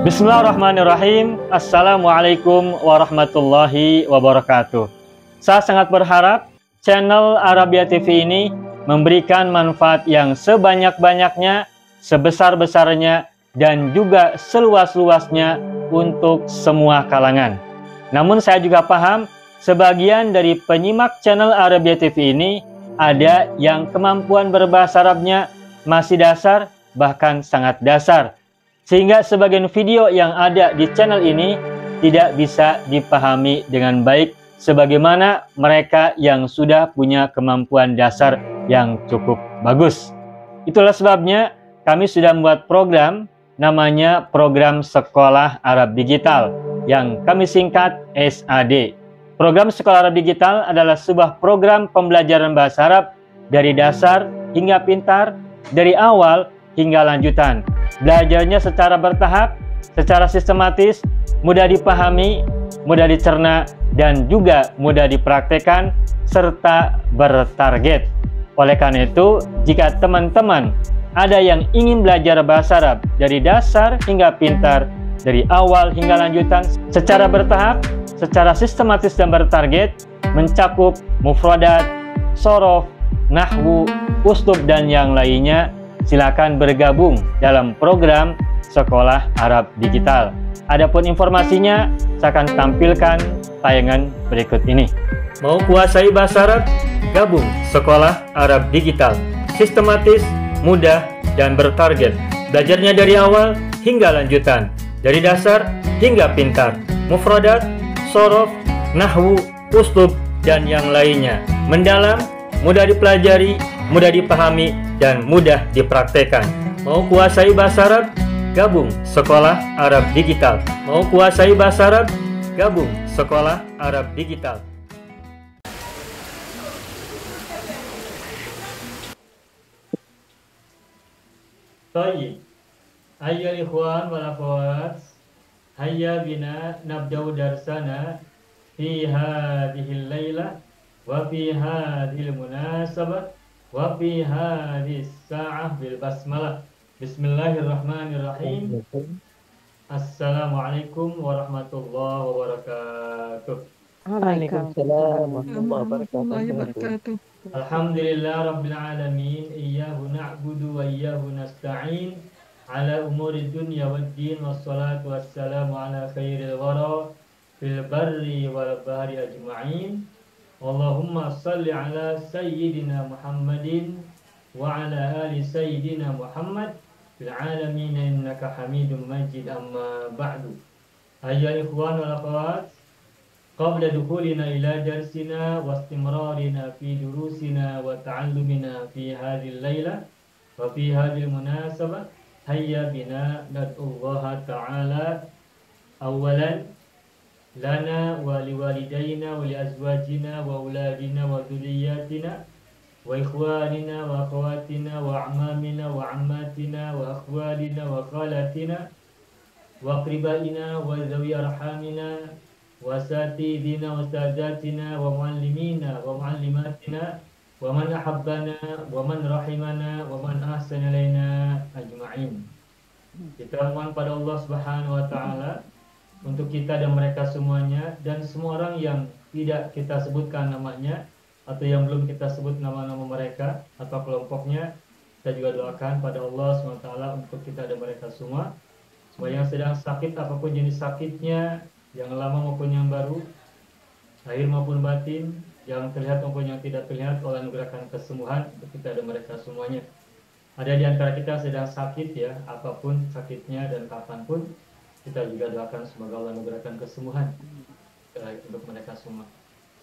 Bismillahirrahmanirrahim. Assalamualaikum warahmatullahi wabarakatuh. Saya sangat berharap channel Arabia TV ini memberikan manfaat yang sebanyak-banyaknya, sebesar-besarnya, dan juga seluas-luasnya untuk semua kalangan. Namun saya juga paham sebagian dari penyimak channel Arabia TV ini ada yang kemampuan berbahasa Arabnya masih dasar, bahkan sangat dasar, sehingga sebagian video yang ada di channel ini tidak bisa dipahami dengan baik sebagaimana mereka yang sudah punya kemampuan dasar yang cukup bagus. Itulah sebabnya kami sudah membuat program namanya Program Sekolah Arab Digital yang kami singkat SAD. Program Sekolah Arab Digital adalah sebuah program pembelajaran bahasa Arab dari dasar hingga pintar, dari awal hingga lanjutan. Belajarnya secara bertahap, secara sistematis, mudah dipahami, mudah dicerna, dan juga mudah dipraktekkan, serta bertarget. Oleh karena itu, jika teman-teman ada yang ingin belajar bahasa Arab dari dasar hingga pintar, dari awal hingga lanjutan, secara bertahap, secara sistematis dan bertarget, mencakup mufradat, shorof, nahwu, uslub, dan yang lainnya, silakan bergabung dalam program Sekolah Arab Digital. Adapun informasinya, saya akan tampilkan tayangan berikut ini. Mau kuasai bahasa Arab? Gabung Sekolah Arab Digital. Sistematis, mudah, dan bertarget. Belajarnya dari awal hingga lanjutan, dari dasar hingga pintar, mufradat, shorof, nahwu, uslub, dan yang lainnya. Mendalam, mudah dipelajari, mudah dipahami, dan mudah dipraktekkan. Mau kuasai bahasa Arab? Gabung Sekolah Arab Digital. Mau kuasai bahasa Arab? Gabung Sekolah Arab Digital. Baik, ayyuhal ikhwan wal akhwat, hayya bina nabda'u darsana fi hadhil lailah wa fi hadhil munasabah wa fi hadhis sa'ah bil basmalah. Bismillahirrahmanirrahim. Assalamualaikum warahmatullahi wabarakatuh. Waalaikumsalam warahmatullahi wabarakatuh. Alhamdulillah rabbil alamin, iyyahu na'budu wa iyyahu nasta'in, ala umuri dunya waddin, wassalatu wassalamu ala khairil wara fil barri wal bahri ajma'in. Allahumma salli ala sayyidina Muhammadin wa ala ali sayyidina Muhammad fil alamin innaka Hamidum Majid, amma ba'du. Ayyuhal ikhwan wal akhwat, qabla dukhulina ila darsina wa istimrarina fi durusina wa ta'allumina fi hadhil lailah wa fi hadhil munasabah, hayya bina nad'ullaha ta'ala awalan lana wa liwalidayna wa liazwajina wa auladina wa dhurriyyatina wa ikhwanina wa akhawatina wa a'mamina wa ammatina wa akhwalina wa khalatina wa aqribaina wa dhawi arhamina wa satidina wa sadatina wa muallimina wa muallimatina wa man ahabbana wa man rahimana wa man ahsana ilaina ajma'in. Kita mohon pada Allah Subhanahu wa taala untuk kita dan mereka semuanya, dan semua orang yang tidak kita sebutkan namanya atau yang belum kita sebut nama-nama mereka atau kelompoknya, kita juga doakan pada Allah SWT untuk kita dan mereka semua yang sedang sakit, apapun jenis sakitnya, yang lama maupun yang baru, lahir maupun batin, yang terlihat maupun yang tidak terlihat, Allah anugerahkan kesembuhan untuk kita dan mereka semuanya. Ada di antara kita sedang sakit ya, apapun sakitnya dan kapanpun, kita juga doakan semoga Allah anugerahkan kesembuhan untuk mereka semua.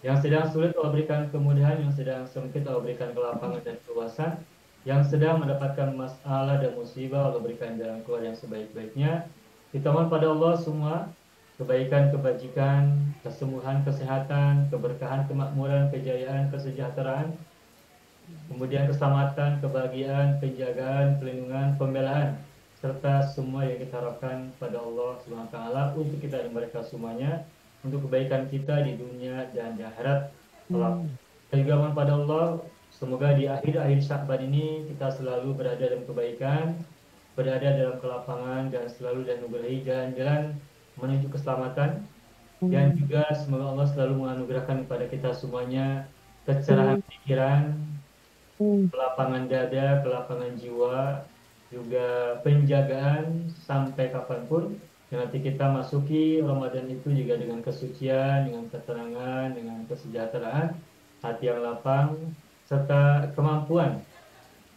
Yang sedang sulit Allah berikan kemudahan, yang sedang sempit Allah berikan kelapangan dan keluasan, yang sedang mendapatkan masalah dan musibah Allah berikan jalan keluar yang sebaik-baiknya. Kita mohon pada Allah semua kebaikan, kebajikan, kesembuhan, kesehatan, keberkahan, kemakmuran, kejayaan, kesejahteraan, kemudian keselamatan, kebahagiaan, penjagaan, pelindungan, pembelaan, serta semua yang kita harapkan pada Allah Subhanahu wa taala untuk kita dan mereka semuanya, untuk kebaikan kita di dunia dan di akhirat. Kita juga mohon pada Allah semoga di akhir-akhir Sya'ban ini kita selalu berada dalam kebaikan, berada dalam kelapangan dan selalu dianugerahi jalan-jalan menuju keselamatan. Dan juga semoga Allah selalu menganugerahkan kepada kita semuanya kecerahan pikiran, kelapangan dada, kelapangan jiwa, juga penjagaan sampai kapanpun. Dan nanti kita masuki Ramadan itu juga dengan kesucian, dengan ketenangan, dengan kesejahteraan, hati yang lapang, serta kemampuan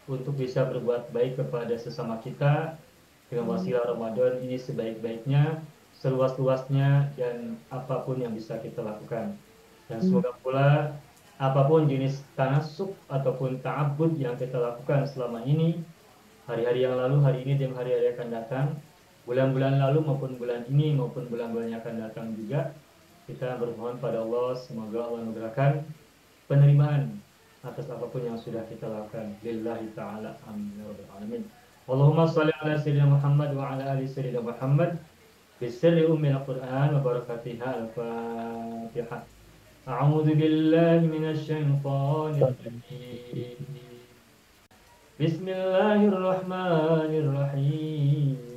untuk bisa berbuat baik kepada sesama kita dengan wasilah Ramadan ini sebaik-baiknya, seluas-luasnya, dan apapun yang bisa kita lakukan. Dan semoga pula apapun jenis tanasuk ataupun ta'abbud yang kita lakukan selama ini, hari-hari yang lalu, hari ini, dan hari-hari akan datang, bulan-bulan lalu maupun bulan ini maupun bulan-bulan yang akan datang juga, kita bermohon pada Allah semoga Allah menganugerahkan penerimaan atas apapun yang sudah kita lakukan. Lillahi ta'ala amin ya rabbal alamin. Allahumma shalli ala sayyidina Muhammad wa ala ali sayyidina Muhammad bisirri ummil Qur'an wa barakatiha al-Fatihah. A'udzu billahi minasy syaithanir rajim. Bismillahirrahmanirrahim.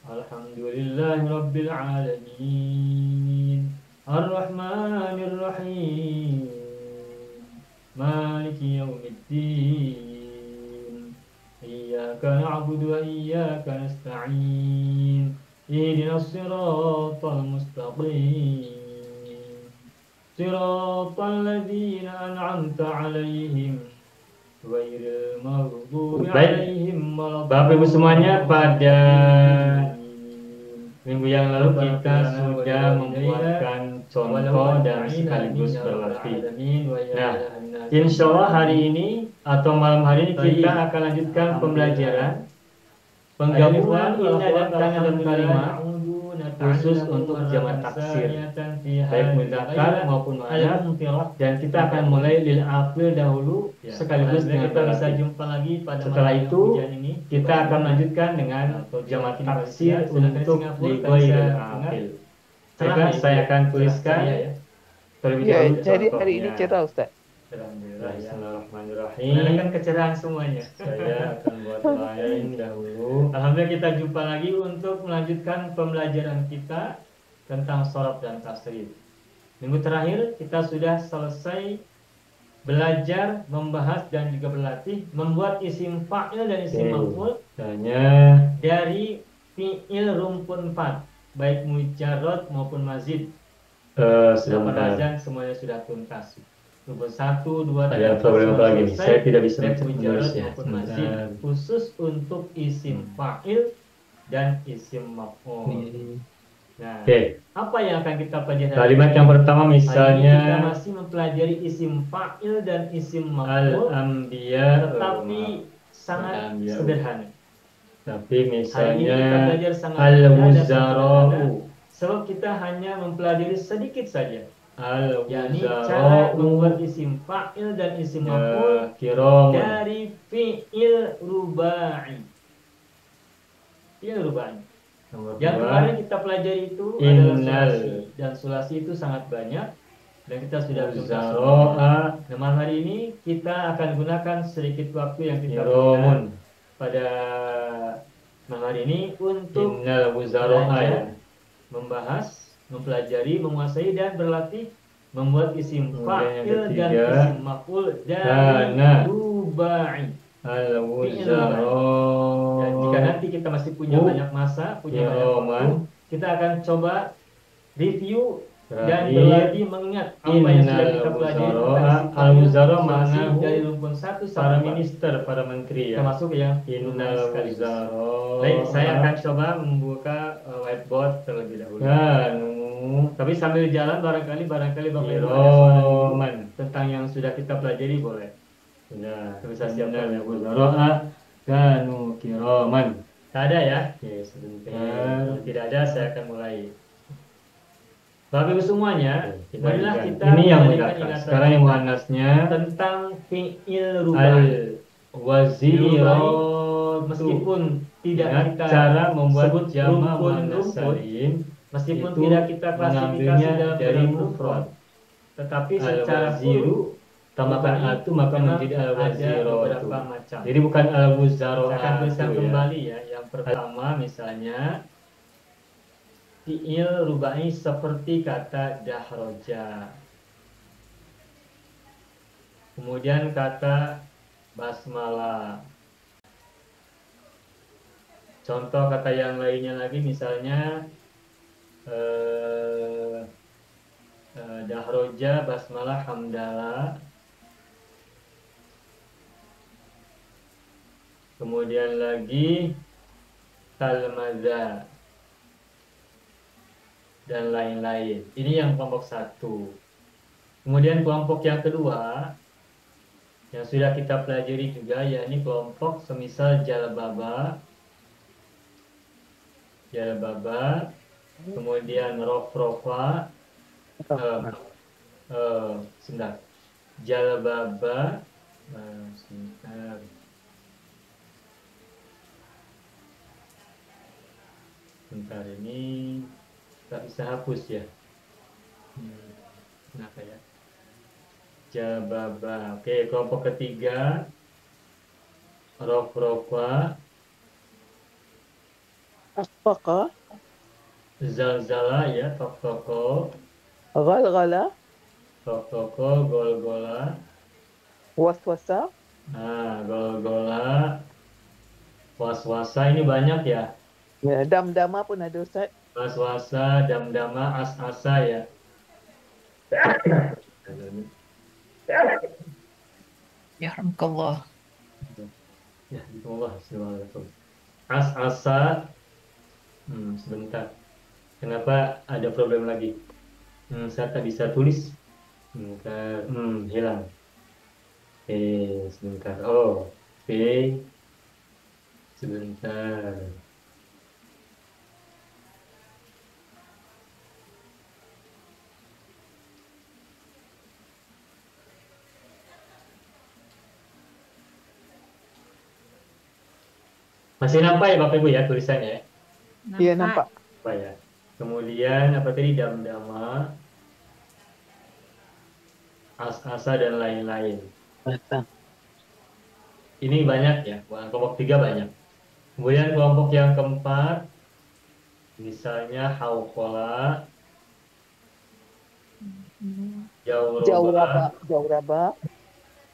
Alhamdulillahi rabbil alamin. Ar-Rahmanir Rahim. Maliki yaumiddin. Iyyaka na'budu wa iyyaka nasta'in. Ihdinas siratal mustaqim. Siratal ladzina an'amta 'alaihim ghairil maghdubi 'alaihim waladdallin. Bapak Ibu semuanya, pada minggu yang lalu kita sudah membuatkan contoh dan sekaligus berlatih. Nah, insya Allah hari ini atau malam hari ini kita akan lanjutkan pembelajaran penggabungan inna dan kana dan kalimah khusus untuk jamaah taksir, baik mudzakkar maupun muannats. Dan kita akan mulai lil aqil dahulu sekaligus dengan kita bisa jumpa lagi pada setelah itu kita akan lanjutkan dengan jamaah taksir untuk li ghairil aqil. Saya akan tuliskan terlebih dahulu. Jadi hari ini cerah Ustaz. Alhamdulillah. Bismillahirrahmanirrahim. Menandakan kecerahan semuanya. Saya akan buat lain dahulu. Alhamdulillah kita jumpa lagi untuk melanjutkan pembelajaran kita tentang shorab dan tasrif. Minggu terakhir kita sudah selesai belajar, membahas dan juga berlatih membuat isim fa'il dan isim maf'ul dari fi'il rumpun 4, baik mujarrad maupun mazid. Sudah azan semuanya sudah tuntas. Rumpun 1, 2, 3, 4 lagi. Saya tidak bisa mujarrad maupun mazid khusus untuk isim fa'il dan isim maf'ul. Nah, apa yang akan kita pelajari? Kalimat yang pertama misalnya kita masih mempelajari isim fa'il dan isim maf'ul al-anbiya, tetapi sangat sederhana. Tapi misalnya al-wuzara'u, sebab kita hanya mempelajari sedikit saja. Yani cara membuat isim fa'il dan isim maf'ul dari fi'il rubai. Fi'il rubai. Yang kemarin kita pelajari itu adalah sulasi, dan sulasi itu sangat banyak dan kita sudah tuntas. Nah, malam hari ini kita akan gunakan sedikit waktu yang kita gunakan pada malam hari ini untuk belajar, membahas, mempelajari, menguasai dan berlatih membuat isim fa'il dan isim maf'ul dari rubai. Dan jika nanti kita masih punya banyak masa, punya banyak waktu, kita akan coba review dan berlatih mengingat apa yang sudah kita pelajari. Al-wuzara makna dari rumpun 1 sampai para minister, para menteri ya. Termasuk yang innal wuzara. Baik, saya akan coba membuka whiteboard terlebih dahulu. Tapi sambil jalan barangkali Bapak Ibu ada tentang yang sudah kita pelajari boleh. Sudah, bisa siapkan ya wuzara kanu kiraman. Tak ada ya? Oke, sebentar. Tidak ada, saya akan mulai. Bapak Ibu semuanya, marilah kita ini yang mudzakkar. Sekarang yang muannasnya tentang fi'il rubai. Al-waziratu, meskipun tidak kita cara membuat jama' muannas salim, meskipun tidak kita klasifikasi dari mufrad, tetapi secara huruf tambahkan atu maka menjadi al-waziratu. Macam. Jadi bukan al-wuzaratu. Saya akan tuliskan kembali ya. Yang pertama misalnya fi'il rubai seperti kata dahroja. Kemudian kata basmalah. Contoh kata yang lainnya lagi misalnya dahroja, basmalah, hamdalah. Kemudian lagi talmaza dan lain-lain. Ini yang kelompok satu. Kemudian kelompok yang kedua yang sudah kita pelajari juga, yakni kelompok semisal jalbaba, kemudian rofrofa, sebentar, jalbaba, sebentar. Bentar, ini tak bisa hapus ya. Kenapa ya? Jalbaba. Oke, kelompok ketiga rofrofa, asfaqa, zalzala ya, toko, ghalghala, golgola. waswasa, Golgola, waswasa ini banyak ya. ya, damdama pun ada Ustaz. Waswasa, damdama, as-asa ya. Ya rahmatullah. Ya, Allah, as-asa. Sebentar. Kenapa ada problem lagi? Saya tak bisa tulis. Hilang. Sebentar. Sebentar. Masih nampak ya Bapak Ibu ya tulisannya ya? Iya, nampak. Apa ya? Kemudian apa tadi, damdama, as-asa dan lain-lain. Ini banyak ya, kelompok 3 banyak. Kemudian kelompok yang keempat, misalnya hauqola, Jawraba,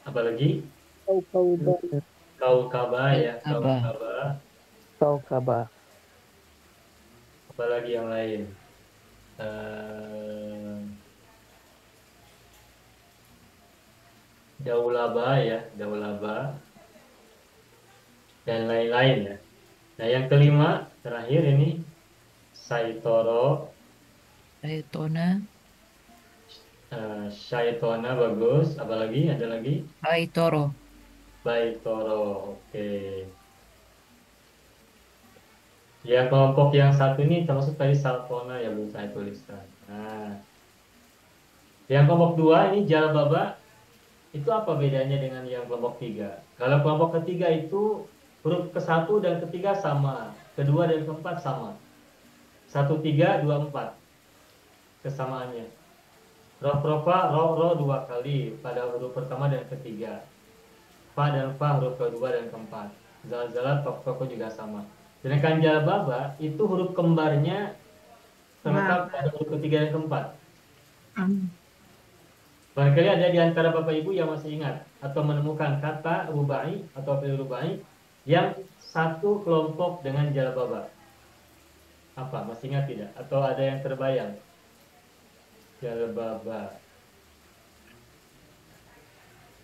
apa lagi? Kaukaba ya, Kaukaba. Apa lagi yang lain? Daulaba ya, dan lain-lain ya. Nah yang kelima terakhir ini saitoro, syaitona bagus. Apalagi ada lagi? Baitoro. Oke. Ya kelompok yang satu ini termasuk tadi saltona yang belum saya tuliskan. Nah, yang kelompok 2 ini jalbaba, itu apa bedanya dengan yang kelompok 3? Kalau kelompok ketiga itu huruf ke-1 dan ketiga sama, kedua dan keempat sama. 1, 3, 2, 4 kesamaannya. Rof-rofa, ro 2 kali pada huruf pertama dan ketiga. Fa dan fa huruf kedua dan keempat. Zalzalah, tok juga sama. Sedangkan jalbaba itu huruf kembarnya terletak pada huruf ketiga dan keempat. Barangkali ada di antara Bapak Ibu yang masih ingat atau menemukan kata rubai atau fi'il rubai yang satu kelompok dengan jalbaba. Apa? Masih ingat tidak? Atau ada yang terbayang? Jalbaba.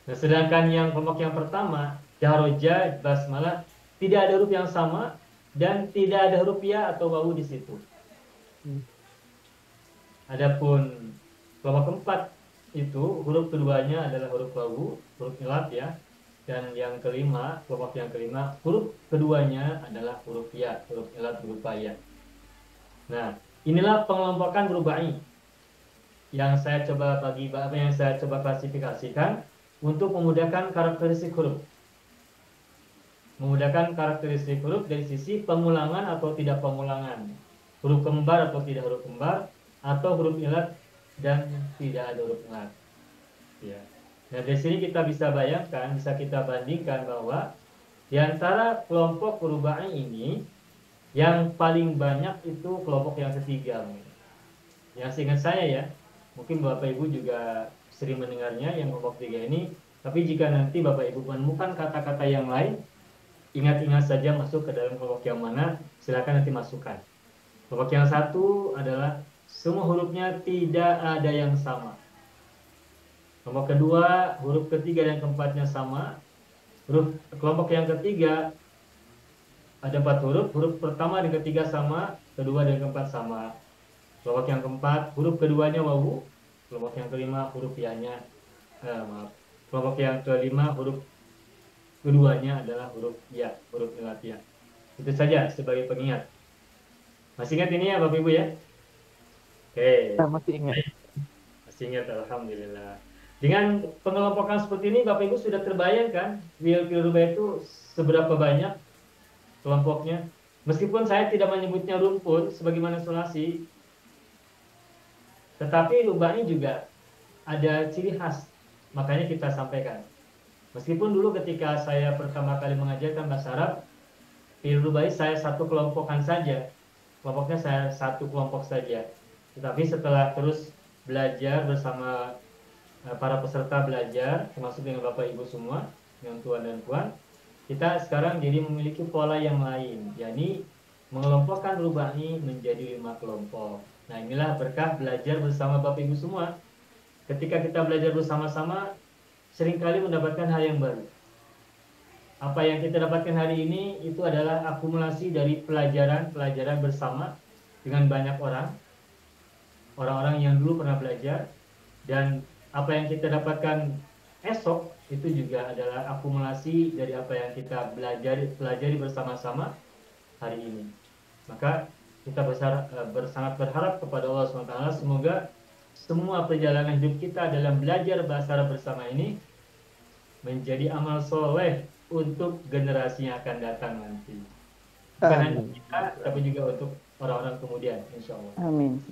Nah, sedangkan yang kelompok yang pertama, jaroja, basmalah, tidak ada huruf yang sama dan tidak ada huruf ya atau wawu di situ. Adapun kelompok keempat itu huruf keduanya adalah huruf wawu, huruf ilat ya. Dan yang kelima, kelompok yang kelima, huruf keduanya adalah huruf ya, huruf ilat berupa ya. Nah, inilah pengelompokan rubai yang saya coba klasifikasikan untuk memudahkan karakteristik huruf. Memudahkan karakteristik huruf dari sisi pengulangan atau tidak pengulangan. Huruf kembar atau tidak huruf kembar, atau huruf ilat dan tidak ada huruf ilat. Ya. Nah, dari sini kita bisa bayangkan, bisa kita bandingkan bahwa di antara kelompok rubai ini yang paling banyak itu kelompok yang ketiga. Yang seingat saya ya, mungkin Bapak Ibu juga sering mendengarnya yang kelompok tiga ini. Tapi jika nanti Bapak Ibu menemukan kata-kata yang lain, ingat-ingat saja masuk ke dalam kelompok yang mana, silakan nanti masukkan. Kelompok yang satu adalah semua hurufnya tidak ada yang sama. Kelompok kedua, huruf ketiga dan keempatnya sama. Kelompok yang ketiga ada 4 huruf. Huruf pertama dan ketiga sama, kedua dan keempat sama. Kelompok yang keempat, huruf keduanya wawu. Kelompok yang kelima, huruf ya-nya. Kelompok yang kelima, huruf keduanya adalah huruf ya, huruf ya. Itu saja sebagai pengingat. Masih ingat ini ya Bapak Ibu ya? Oke. Masih ingat. Masih ingat, alhamdulillah. Dengan pengelompokan seperti ini Bapak Ibu sudah terbayangkan fil rubai itu seberapa banyak kelompoknya. Meskipun saya tidak menyebutnya rumpun sebagaimana sulasi, tetapi rubai juga ada ciri khas. Makanya kita sampaikan. Meskipun dulu ketika saya pertama kali mengajarkan bahasa Arab, fil rubai saya satu kelompokan saja. Kelompoknya saya satu kelompok saja. Tetapi setelah terus belajar bersama para peserta belajar, termasuk dengan Bapak Ibu semua, dengan Tuan dan Puan, kita sekarang jadi memiliki pola yang lain, yakni mengelompokkan rubai menjadi 5 kelompok. Nah, inilah berkah belajar bersama Bapak Ibu semua. Ketika kita belajar bersama-sama, seringkali mendapatkan hal yang baru. Apa yang kita dapatkan hari ini itu adalah akumulasi dari pelajaran bersama dengan banyak orang-orang yang dulu pernah belajar, dan apa yang kita dapatkan esok itu juga adalah akumulasi dari apa yang kita pelajari bersama-sama hari ini. Maka kita sangat berharap kepada Allah SWT semoga semua perjalanan hidup kita dalam belajar bahasa Arab bersama ini menjadi amal soleh untuk generasi yang akan datang nanti. Bukan hanya kita, tapi juga untuk orang-orang kemudian, insya Allah. Amin.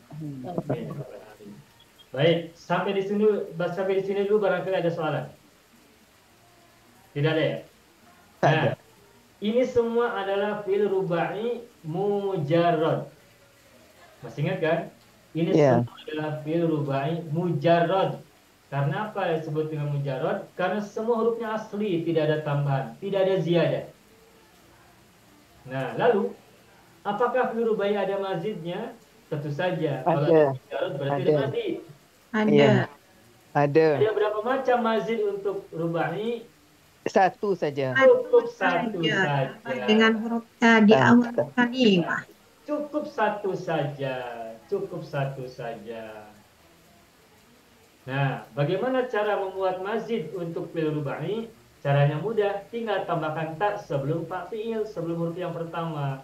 Amin. Baik, sampai di sini dulu barangkali ada soalan. Tidak ada ya? Nah, ini semua adalah fil rubai mujarrad. Masih ingat kan? Ini semua adalah fil rubai mujarrad. Karena apa disebut dengan mujarrad? Karena semua hurufnya asli, tidak ada tambahan, tidak ada ziyadah. Nah, lalu apakah fil rubai ada mazidnya? Tentu saja. Kalau ada mujarrad berarti ada mazid. Ada. Ada. Ada berapa macam mazid untuk rubai? Satu saja. Cukup satu saja. Dengan huruf di awal kalimah. Cukup satu saja. Cukup satu saja. Nah, bagaimana cara membuat mazid untuk fil rubai? Caranya mudah, tinggal tambahkan tak sebelum pak fiil, sebelum huruf yang pertama.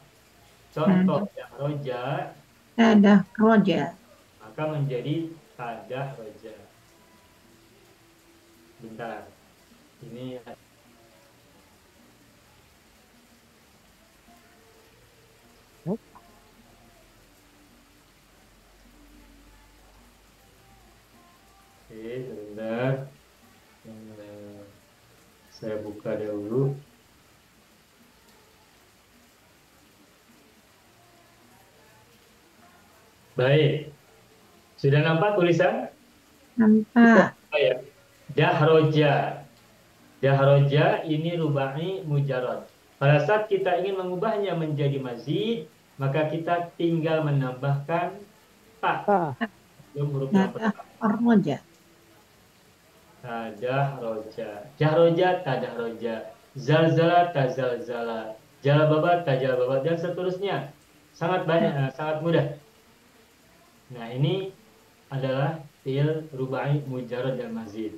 Contoh yang roja, Tadah roja. maka menjadi tadah roja. Bentar, ini sebentar. Saya buka dahulu. Baik. Sudah nampak tulisan? Nampak. Ya. Dahroja. Dahroja ini rubai mujarrad. Pada saat kita ingin mengubahnya menjadi mazid, maka kita tinggal menambahkan ta. Belum huruf yang pertama. Roja. Tadah roja. Jahroja, tadah roja. Zalzala, tazalzala. Jalababa, tajalababa, dan seterusnya. Sangat banyak, sangat mudah. Nah, ini adalah fi'il rubai mujarrad dan mazid.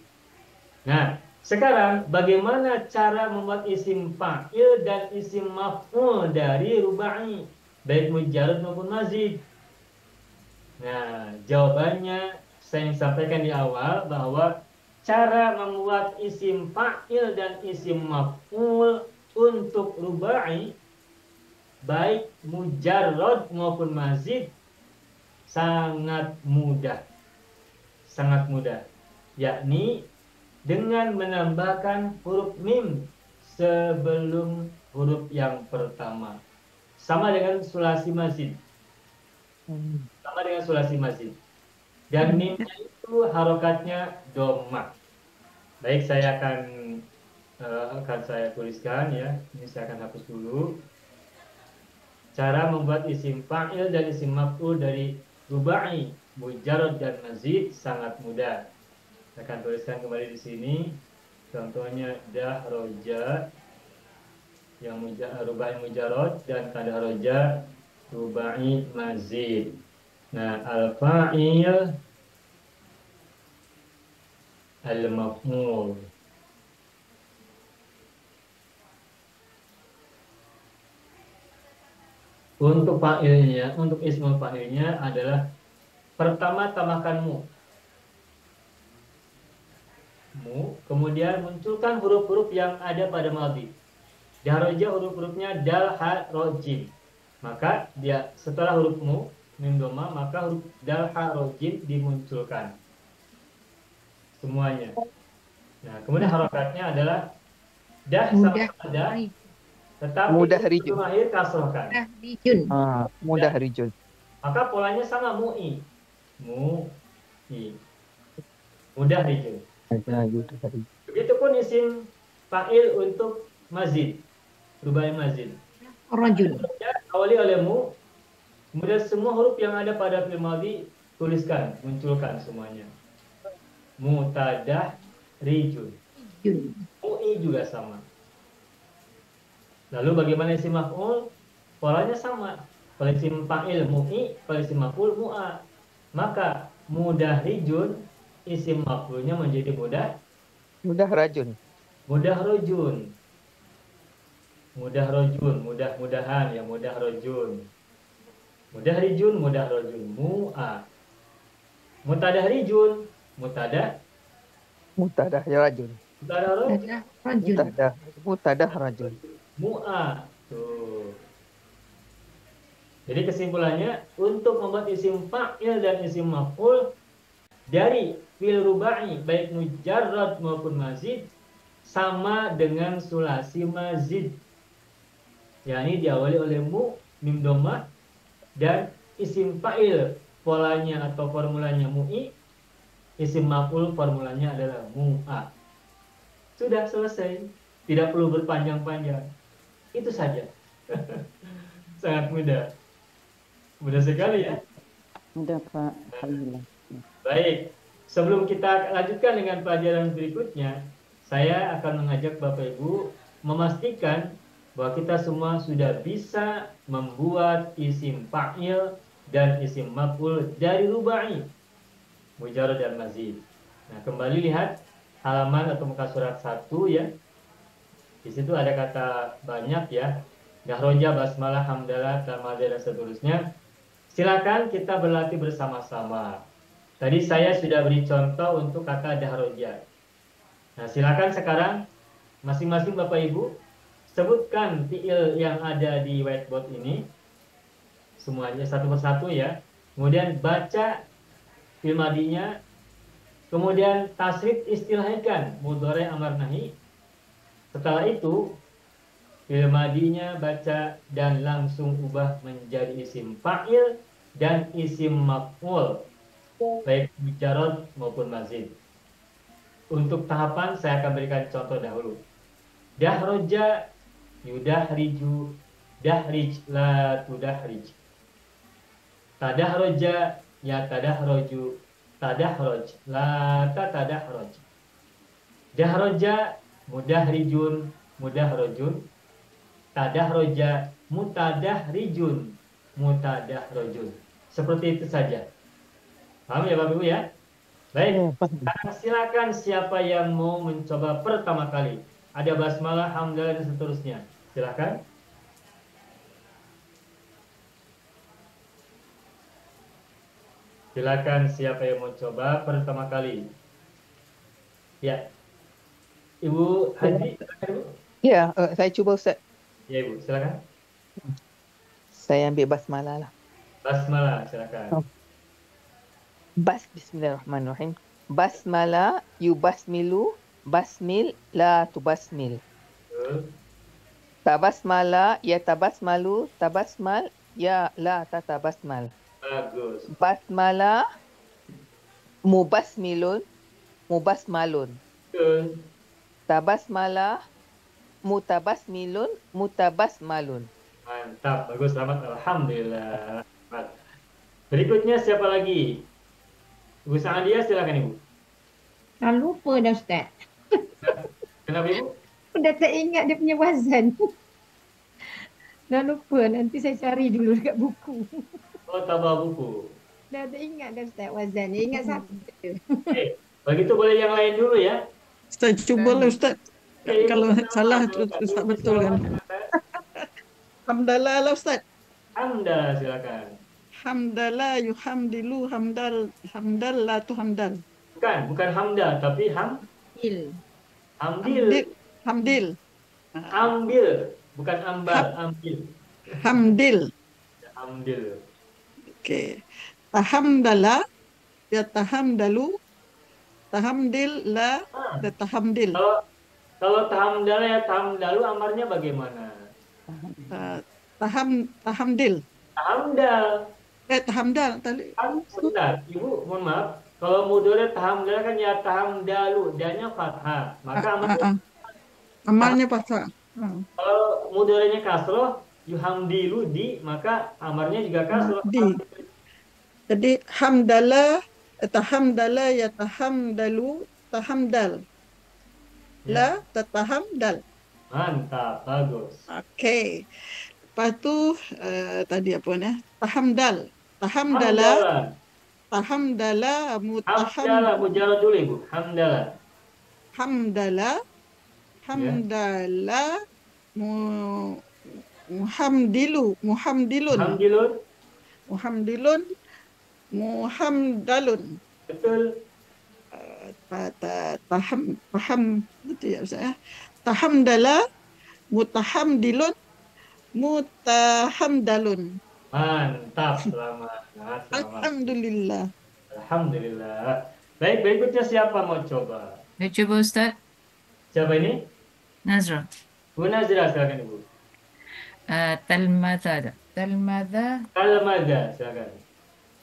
Nah, sekarang bagaimana cara membuat isim fa'il dan isim maf'ul dari rubai, baik mujarrad maupun mazid? Nah, jawabannya saya sampaikan di awal bahwa cara membuat isim fa'il dan isim maf'ul untuk rubai, baik mujarrad maupun mazid, sangat mudah. Sangat mudah. Yakni dengan menambahkan huruf mim sebelum huruf yang pertama. Sama dengan sulasi mazid. Sama dengan sulasi mazid. Dan mimnya itu harokatnya domah. Baik, saya akan saya tuliskan ya. Ini saya akan hapus dulu. Cara membuat isim fa'il dan isim maf'ul dari rubai, mujarrad dan mazid sangat mudah. Saya akan tuliskan kembali di sini. Contohnya dahroja yang rubai mujarrad dan tadahroja rubai mazid. Nah, al-fa'il al-maf'ul. Untuk fa'ilnya, untuk ismul fa'ilnya adalah pertama tambahkan mu, kemudian munculkan huruf-huruf yang ada pada madhi. Dahroja huruf-hurufnya dal, ha, ro, jim. Maka dia setelah huruf mu, mim doma, maka huruf dal, ha, ro, jim dimunculkan semuanya. Nah, kemudian harokatnya adalah dah sama dah, tetapi Mudah rijun. sebelum akhir kasrohkan. Mudah rijun. Maka polanya sama mu'i. Mu'i. Mudah rijun. Begitupun isim fa'il untuk mazid. Rubai mazid. Rajul. Awali oleh mu. Kemudian semua huruf yang ada pada fi'il madhi tuliskan, munculkan semuanya. Mutadah rijun. Mu'i juga sama. Lalu bagaimana isim maf'ul? Polanya sama. Pada isim fa'il mu'i, pada isim maf'ul mu'a. Maka mudah rijun, isim maf'ulnya menjadi Mudah rajun. mudah rojun. Mudah rojun, mudah-mudahan ya, mudah rojun. Mudah rijun, mudah rojun. Mu'a. Mutadah rijun, mutadah ya rajun. mutadah rojun. Rajul. Mutadah rajun. Mu'a. Tuh. Jadi kesimpulannya, untuk membuat isim fa'il dan isim maf'ul dari fi'il rubai, baik mujarrad maupun mazid, sama dengan sulasi mazid. yakni diawali oleh mu, mim domah, dan isim fa'il polanya atau formulanya mu'i, isim maf'ul formulanya adalah mu'a. Sudah selesai, tidak perlu berpanjang-panjang. Itu saja. Sangat mudah. Mudah sekali ya. Mudah, Pak. Alhamdulillah. Baik, sebelum kita lanjutkan dengan pelajaran berikutnya, saya akan mengajak Bapak Ibu memastikan bahwa kita semua sudah bisa membuat isim fa'il dan isim maf'ul dari rubai, mujarrad dan mazid. Nah, kembali lihat halaman atau muka surat 1 ya. Di situ ada kata banyak ya. Dahroja, basmalah, hamdalah, tamadah, dan seterusnya. Silakan kita berlatih bersama-sama. Tadi saya sudah beri contoh untuk kata dahroja. Nah, silakan sekarang masing-masing Bapak Ibu sebutkan fi'il yang ada di whiteboard ini. Semuanya satu persatu ya. Kemudian baca fi'il madinya. Kemudian tasrif istilahkan mudhari amar nahi. Setelah itu fi'il madinya baca dan langsung ubah menjadi isim fa'il dan isim maf'ul, baik mujarrad maupun mazid. Untuk tahapan saya akan berikan contoh dahulu. Dahroja yudahriju, dahrij la tudahrij. Tadahroja ya tadahroju, tadahroj la tadahroj. Dahroja mudahrijun, mudahrojun. Tadahroja mutadahrijun, mutadahrojun. Seperti itu saja. Paham ya Bapak Ibu ya? Baik, sekarang silakan siapa yang mau mencoba pertama kali. Ada basmalah, hamdalah, dan seterusnya. Silakan. Silakan siapa yang mau coba pertama kali. Ya. Ibu Haji, silakan Ibu. Ya, saya cuba Ustaz. Ya Ibu, silakan. Saya ambil basmalah lah. Basmalah, silakan. Bismillahirrahmanirrahim. Basmalah yubasmilu Basmil la tubasmil. Betul. Tabasmala ya tabasmalu. Tabasmal ya la tatabasmal. Bagus. Basmala mubasmilun. Mubasmalun. Betul. Tabasmala mutabasmilun. Mutabasmalun. Mantap, bagus, selamat. Alhamdulillah. Selamat. Berikutnya siapa lagi? Ibu Sa'adiyah, silakan Ibu. Dah lupa dah Ustaz. Kenapa Ibu? Aku dah tak ingat dia punya wazan. Dah lupa, nanti saya cari dulu dekat buku. Oh, tabah buku. Dah tak ingat dah Ustaz wazan. Dia ingat satu je. Begitu boleh yang lain dulu ya. Ustaz cubalah Ustaz. Kalau salah Ustaz betul kan. Hamdalah lah Ustaz. Anda silakan. Hamdalah yuhamdilu hamdal la tu hamdal. Bukan hamda, tapi Il. hamdil. Hamdil. Ambil, bukan ambar, ambil. Hamdil. Ambil. Okey. Tahamdala ya tahamdalu. Tahamdil la ya tahamdil. Kalau tahamdala ya tahamdalu, amarnya bagaimana? Tahamdil. Tahamdal. Tahamdal tadi. Sebentar, Ibu, mohon maaf. Kalau mudore tahamdala kan ya tahamdalu, danya fathah. Maka Amalnya pasal. kalau mudorenya kasroh, yuhamdilu di, maka amarnya juga kasroh. Di. Jadi hamdala tahamdala ya tahamdalu tahamdal. La tatahamdal. Mantap, bagus. Okey. Lepas tu tadi apa ni? Tahamdal. Tahamdala. Tahamdala Hamdala, mujarad dulu Ibu. Hamdala. Hamdala. Hamdala. Muhamdilun. Hamdilun. Muhamdilun. Muhamdalun. Betul. Paham betul ya Ustaz ya. Tahamdala. Mutahamdilun. Mutahamdalun. Mantap, selamat. Alhamdulillah. Alhamdulillah. Baik, berikutnya siapa mau coba? Saya coba Ustaz. Siapa ini? Nazra. Bu Nazra, silakan Ibu. Talmadha. Talmadha. Talmadha, silakan.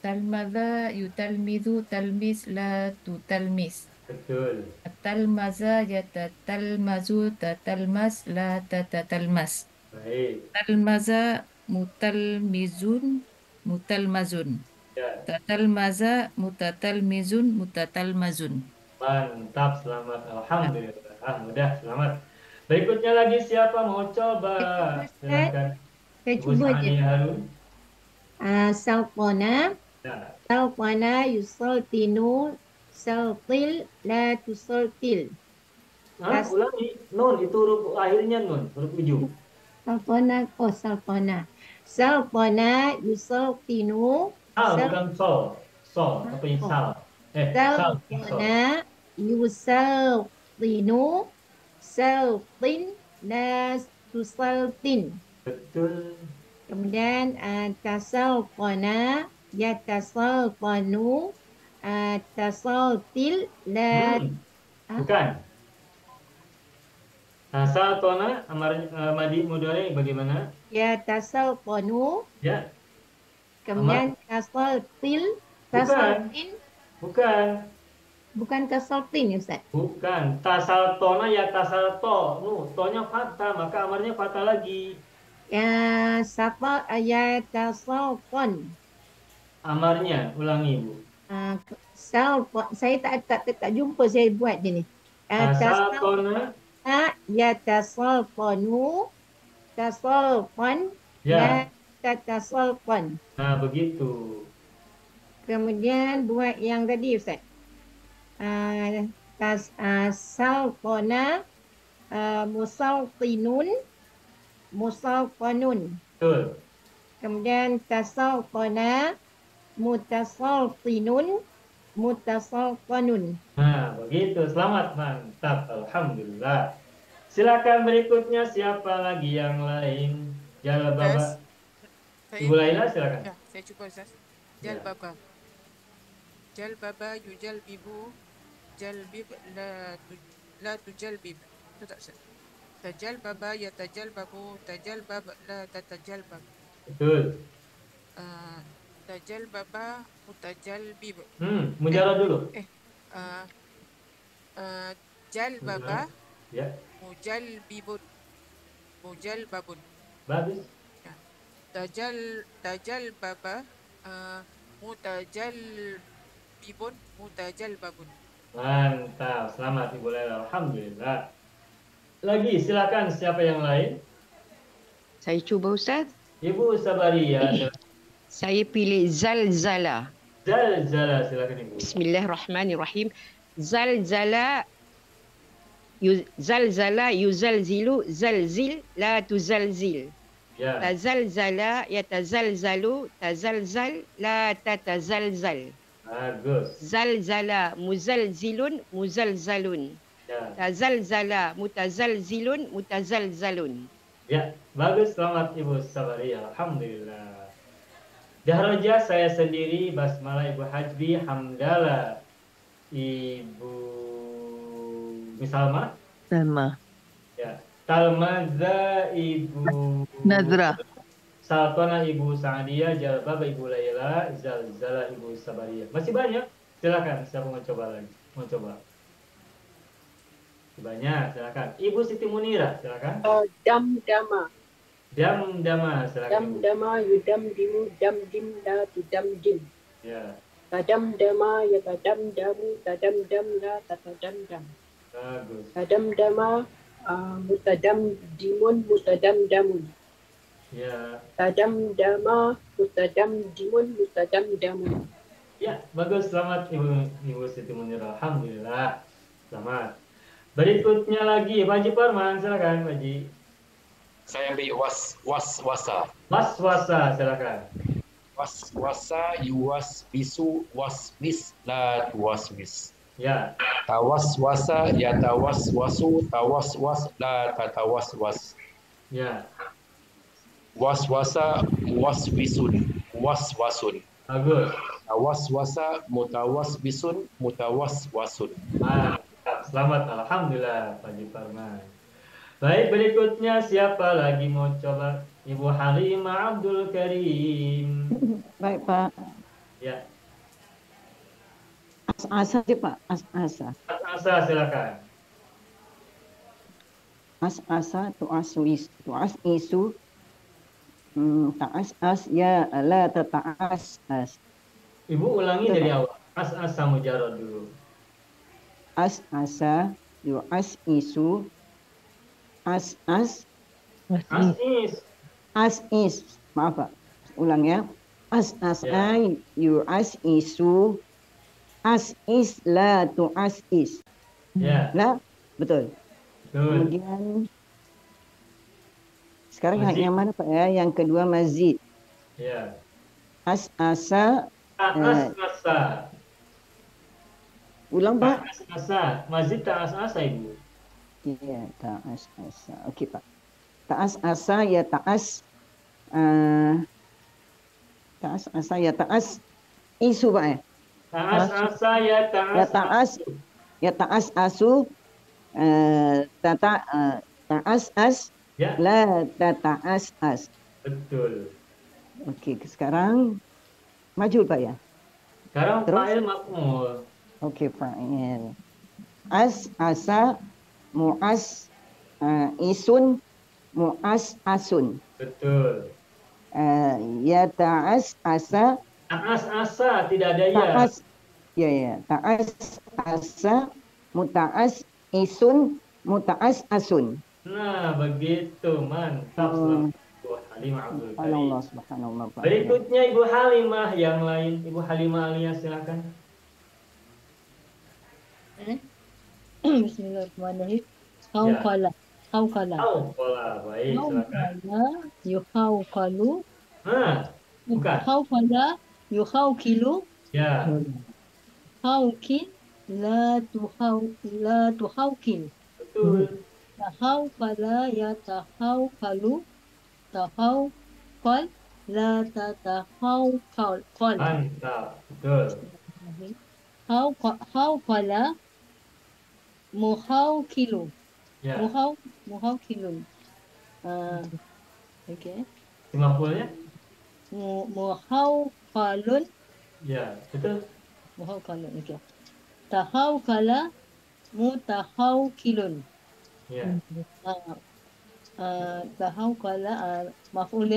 Talmadha yutalmidhu talmis la tutalmis. Betul. Talmaza yatatalmazu tatalmas la tatatalmas. Baik. Talmaza mutalmizun mutalmazun. Ya. Tatalmaza mutatalmizun mutatalmazun. Mantap, selamat. Alhamdulillah. Mudah, selamat. Berikutnya lagi siapa mau coba? Silakan. Saya Ibu cuba je. Sa'adiyah Harun. Salqana. Ya. Salqana yusaltinu. Saltil la tusaltil. Ulangi. Nun, itu huruf akhirnya nun, huruf ujung. Salqana. Oh, salqana. Salqana yusaltinu. Bukan sol. Sol, tapi sal. Sal. Salqana yusaltinu. Saltin la tusaltin. Betul. Kemudian tasalqana yatasalqanu. Tasaltil la Bukan. Asal tona madi mudhari bagaimana? yatasalqanu. Ya. Kemudian tasaltil. Bukan. Tasaltin. Bukan. Bukan tasaltin ya Ustaz. Bukan. Tasal tona ya tasal to. Tonya fathah, maka amarnya fathah lagi. Ya tasalqan. Amarnya, ulangi Bu. Saya tak jumpa saya buat je ni. Tasal tona. Yatasalqanu. Tasalqan. Ya. Tatasalqan. Nah, begitu. Kemudian buat yang tadi Ustaz. Salqana. Musalqinun. Musalqanun. Betul. Kemudian tasalqana. Mutasalqinun. Mutasalqanun. Nah, begitu. Selamat, mantap. Alhamdulillah. Silakan berikutnya siapa lagi yang lain? Jalbaba. Ibu Laila silakan. Ya, saya cuba Ustaz. Jalbaba. Jalbaba yujalbibu. Jalbib la tujalbib. Itu tak Ustaz? Tajalbaba yatajalbabu, tajalbab la tatajalbab. Betul. Tajalbaba mutajalbib. Mujarrad dulu. Uh, Jalbaba Ya, mujalbibun. Mujalbabun. bagus. Tajalbaba mutajalbibun, mutajalbabun. Mantap, selamat Ibu Laila. Alhamdulillah. Lagi silakan siapa yang lain? Saya cuba Ustaz. Ibu Sabaria. Saya pilih zalzala. Zalzala, silakan Ibu. Bismillahirrahmanirrahim. Zalzala zalzala yuzalzilu zalzil la tuzalzil. Ya, Tazalzala yatazalzalu tazalzal la tatazalzal. bagus. Zalzala muzalzilun muzalzalun. Ya, Tazalzala mutazalzilun mutazalzalun. ya, bagus. Selamat Ibu Sabaria. Alhamdulillah. Dahroja saya sendiri, Basmalah Ibu Hajbi, Hamdala Ibu Misalma, Sama. ya, Talmaza Ibu Nazra. Saltona Ibu Sa'adiyah, Jalbaba Ibu Laila, Zalzala Ibu Sabaria. Masih banyak. Silakan siapa mau coba lagi? Mau coba? Banyak, silakan. Ibu Siti Munira, silakan. Damdama. Damdama, silakan Ibu. Damdama yudamdimu damdim la tudamdim. Ya, Tadamdama yatadamdamu tadamdam la tatadamdam. bagus. Tadamdama mutadamdimun mutadamdamun. Ya, Tadamdama mutadamdimun mutadamdamun. ya, bagus. Selamat Ibu Siti Munira. Alhamdulillah. Selamat. Berikutnya lagi, Pak Haji Parman, silakan Pak Haji. Saya ambil waswasa. Waswasa, silakan. Waswasa yuwaswisu waswis la tuwaswis. Ya, Tawaswasa yatawaswasu tawaswas la tatawaswas. ya, Waswasa muwaswisun waswasun. bagus. Tawaswasa mutawaswisun mutawaswasun. Mantap, selamat. Alhamdulillah, Pak Haji Parman. Baik, berikutnya siapa lagi mau coba? Ibu Halimah Abdul Karim. Baik Pak. Ya, As-asa je Pak. As-asa. Asa, silakan. As-asa tu'as-isu. Ta'as-as ya la tata'as-as. Ibu ulangi dari awal. Asa mujarrad dulu. As-asa yu'as-isu. As-as. Asis. As-is. Maaf Pak. Ulang ya. As-asa Ya. yu'as-isu. As-is la tu'as-is. Ya, La, betul. betul. Kemudian sekarang Mazid. yang mana Pak ya? Yang kedua mazid. Ya. As-asa. Ta'as-asa. Ulang Pak. Ta'as-asa. Mazid ta'as-asa, Ibu. Iya, ta'as-asa. Okey Pak. Ta'as-asa ya ta'as. Ta'as-asa ya ta'as. Isu Pak ya. Ta'as-asa ya Ya ta'as. ta'as. Ya ta'as-asu. Ta'as-as. Ya, La tata'as-as. betul. Okey, sekarang maju Pak ya. Sekarang Terus? fa'il maf'ul. Okey, fa'il. As-asa mu'as isun mu'as-asun. Betul. Ya ta'as-asa Ta'as-asa, tidak ada ya. ta'as. Ya. Ta'as-asa muta'as isun muta'as-asun. Nah, begitu. Mantap. Selamat Ibu Halimah Abdul Karim. Subhanallah, subhanallah Pak. Berikutnya Ibu Halimah yang lain. Ibu Halimah Alia, silakan. Bismillahirrahmanirrahim. Hauqala. Hauqala. Pola. Baik, silakan. Hauqala yuhauqalu. Bukan. Hauqala yuhauqilu. Ya. Hauqin la tuhauqil. Betul. Tahauqala yatahauqalu. Tahauqal la tatahauqal. Mantap. Betul. Hauqala muhau kilo. Ya. Muhau kilo. Okay. Si maf'ulnya? Muhau kalun. Ya, betul. Muhau kalun. Okay. Tahau kala mutahau kilun. Ya. Tahau kala maf'ul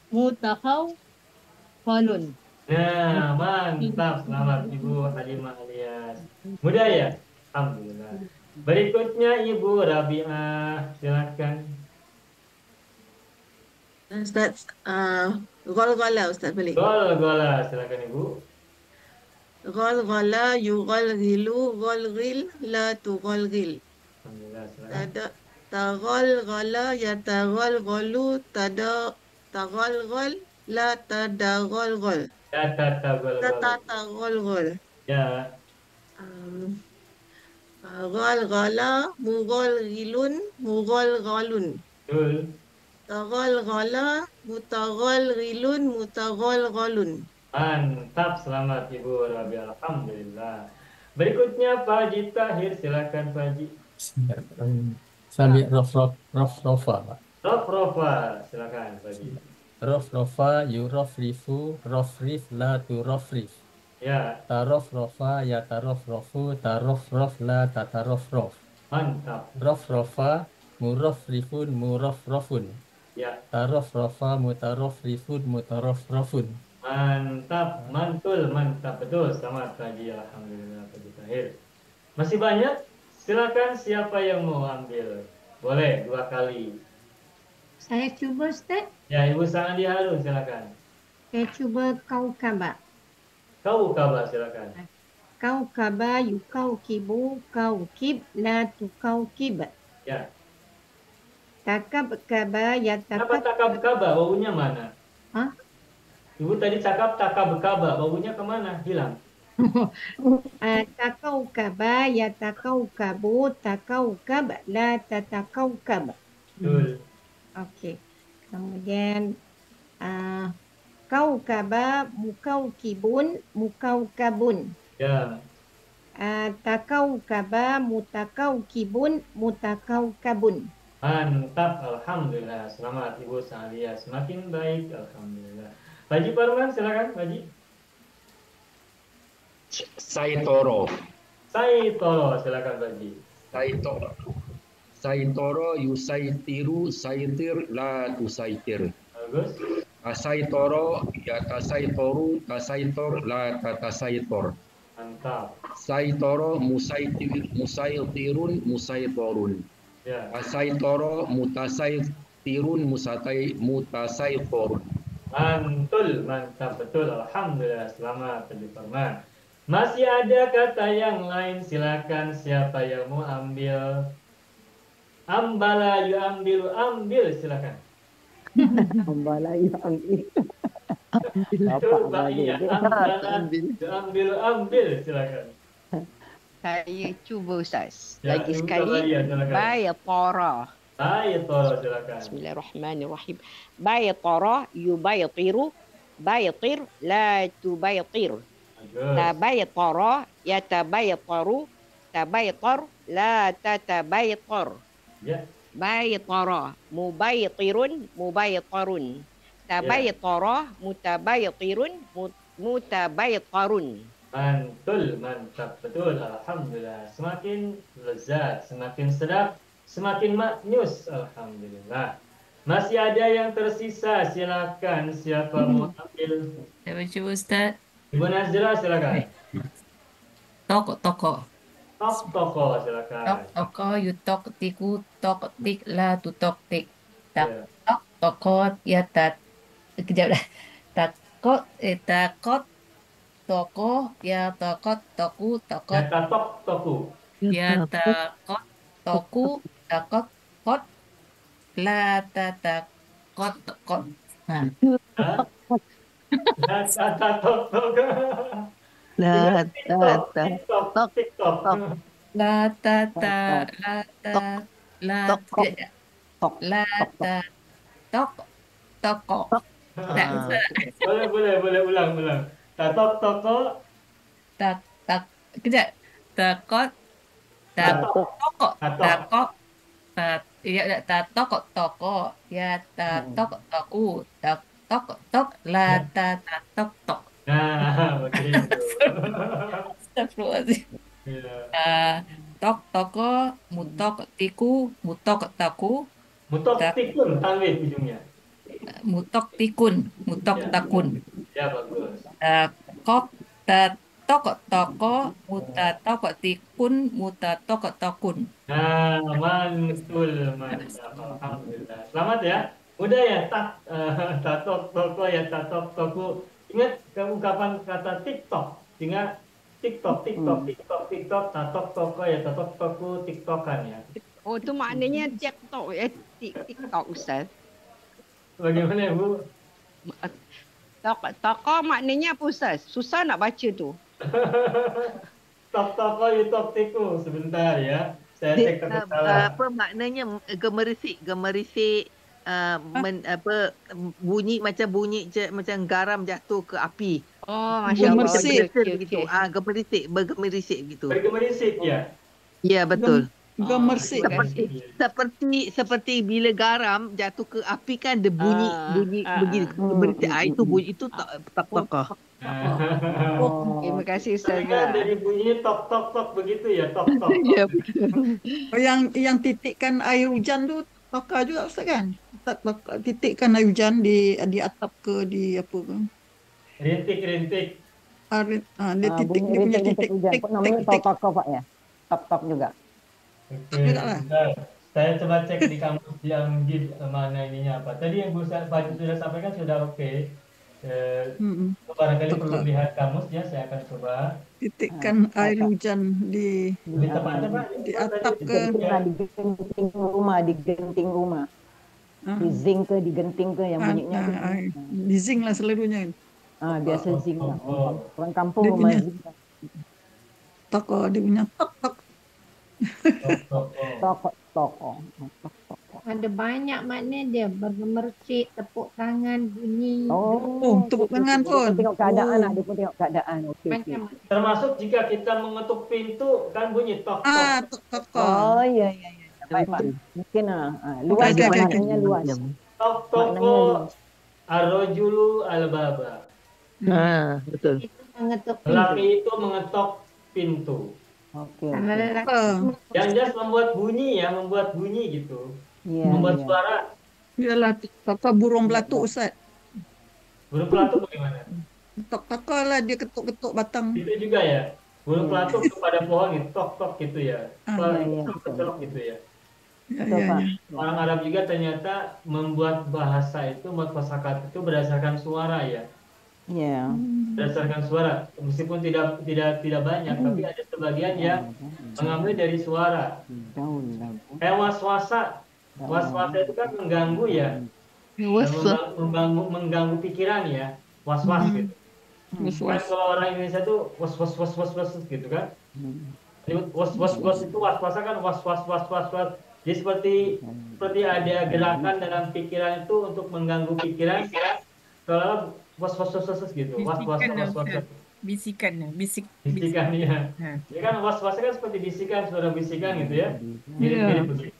mutahau kalun. Nah, mantap. Selamat Ibu Halimah Alias. Mudah ya? Alhamdulillah. Berikutnya Ibu Rabi'ah, silakan. Ustaz, gol-gola Ustaz balik. Gol-gola, silakan Ibu. Gol-gola, yugol-gilu, gol-gil, la tugol-gil. Alhamdulillah, silakan. Tagol-gola, yatagol-golu, tagol-gol, la tadagol-gol. Tatagol-gol. Ya. Gol-gola, mugol-gilun, mugol-golun. Betul. Tagol-gola, mutagol-gilun, mutagol-golun. Mantap, selamat Ibu Rabi'ah. Alhamdulillah. Berikutnya Pak Haji Tahir, silakan Pak Haji. Sami rofa. Rofa, silakan Pak Haji. Rofa yurofrifu rofrif la turofrif. Ya. Rofa ya rofu rof la rof. Mantap. Rofa murofrifun rofun. Ya. Rofa mutarofrifun rofun. Mantap, mantap, betul. Selamat Pak Haji, alhamdulillah Pak Haji Tahir. Masih banyak? Silakan siapa yang mau ambil. Boleh 2 kali. Saya cuba Ustaz. Ya, Ibu Sa'adi Harun, silakan. Saya cuba kaukaba. Kaukaba, silakan. Kaukaba yukaukibu kaukib la tukaukib. Ya. Takabkaba Kenapa takabkaba? Baunya mana? Hah? Ibu tadi cakap takabkaba, baunya kemana? Hilang. Takaukaba yatakaukabu takaukab la tatakaukab. Betul. Okey. Kemudian kaukaba mukaukibun mukaukabun. Ya. Takaukaba mutakaukibun mutakaukabun. Mantap, alhamdulillah. Selamat Ibu Sa'aliyah. Semakin baik, alhamdulillah. Pak Haji Parman, silakan Pak Haji. Saitoro. Saitoro, silakan Pak Haji. Saitoro yusaitiru saitir la tusaitir. Bagus. Saitoro yatasaitoru tasaitor la tatasaitor. Mantap. Saitoro musaitirun musaitorun. Ya. Saitoro mutasaitirun mutasaitorun. Mantul, mantap, betul. Alhamdulillah, selamat Pak Haji Parman. Masih ada kata yang lain, silakan siapa yang mau ambil. Ambala ambil, silakan. Ambala ambil. Itu baiknya. Ambala ambil, silakan. Saya cuba Ustaz. Ya, Lagi Ibu sekali. Tabalia, silakan. Bayatara. Saitoro, silakan. Bismillahirrahmanirrahim. Bayatara yubaytiru. Baytir la tubaytir. Tabaytara yatabaytaru. Tabaytar la tatabaytar. Ya. Baytara mubaytirun mubaytarun. Tabaytara mutabaytirun mutabaytarun. Mantul, mantap, betul. Alhamdulillah. Semakin lezat, semakin sedap, semakin maknyus. Alhamdulillah. Masih ada yang tersisa, silakan siapa mau ambil. Saya cuba Ustaz. Ibu Nazira, silakan. Toko. Toko, silakan. Toko yutok tiku tok tik la tutok tik. Toko ya kejap dah. Takot toko ya takot toku takot. Ya tatok toku. Ya takot toku takot kot la tatakot kot. Nah. Toko. Boleh ulang. Tatok toko. Tak kejap. takot, Tatok. takok, Tatok. takok, ya tatok toko, ya tatok toku, tatok tok, la tatok tok. Nah, begitu. Astagfirullahaladzim. Iya. Tok toko, mutok tiku, mutok taku, Mutok tikun tanwin ujungnya. mutok tikun, mutok Ya. takun. Ya, bagus. Kok toko toko, muta toko tikun, muta toko tokun. Nah, mantul, mantap. Alhamdulillah. Selamat ya. Udah ya, tatok toko ya, tatok toko. Ingat ungkapan kata TikTok. Ingat TikTok, TikTok, TikTok, TikTok, tatok toko ya, tatok toko, TikTokan ya. Oh, tu maknanya TikTok, TikTok Ustaz. Bagaimana Bu? Toko maknanya apa Ustaz? Susah nak baca tu. Tok toko, yutok tiku. Sebentar ya. Saya cek takut salah. Apa maknanya gemerisik, gemerisik, bunyi macam garam jatuh ke api. Oh, Masya Allah. Gemerisik. Gitu. Gemerisik, bergemerisik gitu. Bergemerisik ya. Ya, betul. Gemersik. Seperti bila garam jatuh ke api kan ada bunyi begini gemerisik. Itu bunyi itu tak. Terima kasih Ustaz. Kan dari bunyi tok tok tok begitu ya, tok tok. Ya, Oh, yang titikkan air hujan tu toka juga Ustaz kan? Titikkan air hujan di atap ke di apa ke? Rintik-rintik. Dia titik, dia punya titik. Tik, namanya tik. tok Pak ya. Tok juga. Oke, sebentar. Saya coba cek di kamus yang mana ininya apa. Tadi yang Bu Fajri sudah sampaikan sudah oke. Barangkali perlu lihat kamusnya, saya akan coba. Titikkan air hujan di tepatnya Pak, di atap ke di genting rumah. Di zinc ke, di genting ke yang bunyinya. Di zinc lah seluruhnya. Biasa zinc lah. Orang kampung Dia rumah punya zinc. toko, dia punya tok. Toko. Ada banyak makna dia. Bergemersik, tepuk tangan, bunyi. Oh, tepuk tangan pun. Tengok keadaan, dia pun tengok keadaan. Okey. Termasuk jika kita mengetuk pintu kan bunyi tok tok. Tok. Oh, iya. Baik, Pak. Mungkin luas Okey. maknanya luas. Tok toko arrojulu albaba. Betul. Itu mengetuk pintu. Lelaki itu mengetok pintu. Okey. Kalau lelaki Yang jelas membuat bunyi gitu. Iya. Membuat suara. Iyalah toko burung belatuk Ustaz. Burung pelatuk bagaimana? Toko lah dia ketuk-ketuk batang. Itu juga ya. Burung pelatuk kepada pohon gitu, tok gitu ya. Celok gitu ya. Orang Arab juga ternyata membuat bahasa itu, membuat kosakata itu berdasarkan suara ya. Iya. Berdasarkan suara, meskipun tidak banyak, tapi ada sebagian yang mengambil dari suara. Was-wasa itu kan mengganggu ya. Mengganggu pikiran ya. Was-was gitu. Kan kalau orang Indonesia tuh was-was gitu kan. Was-was itu was-wasa kan was-was. Jadi seperti ada gerakan dalam pikiran itu untuk mengganggu pikiran. Kalau was-was gitu. Was-was. Bisikan ya. Ya kan was-was kan seperti bisikan, suara bisikan gitu ya. Mirip-mirip begitu.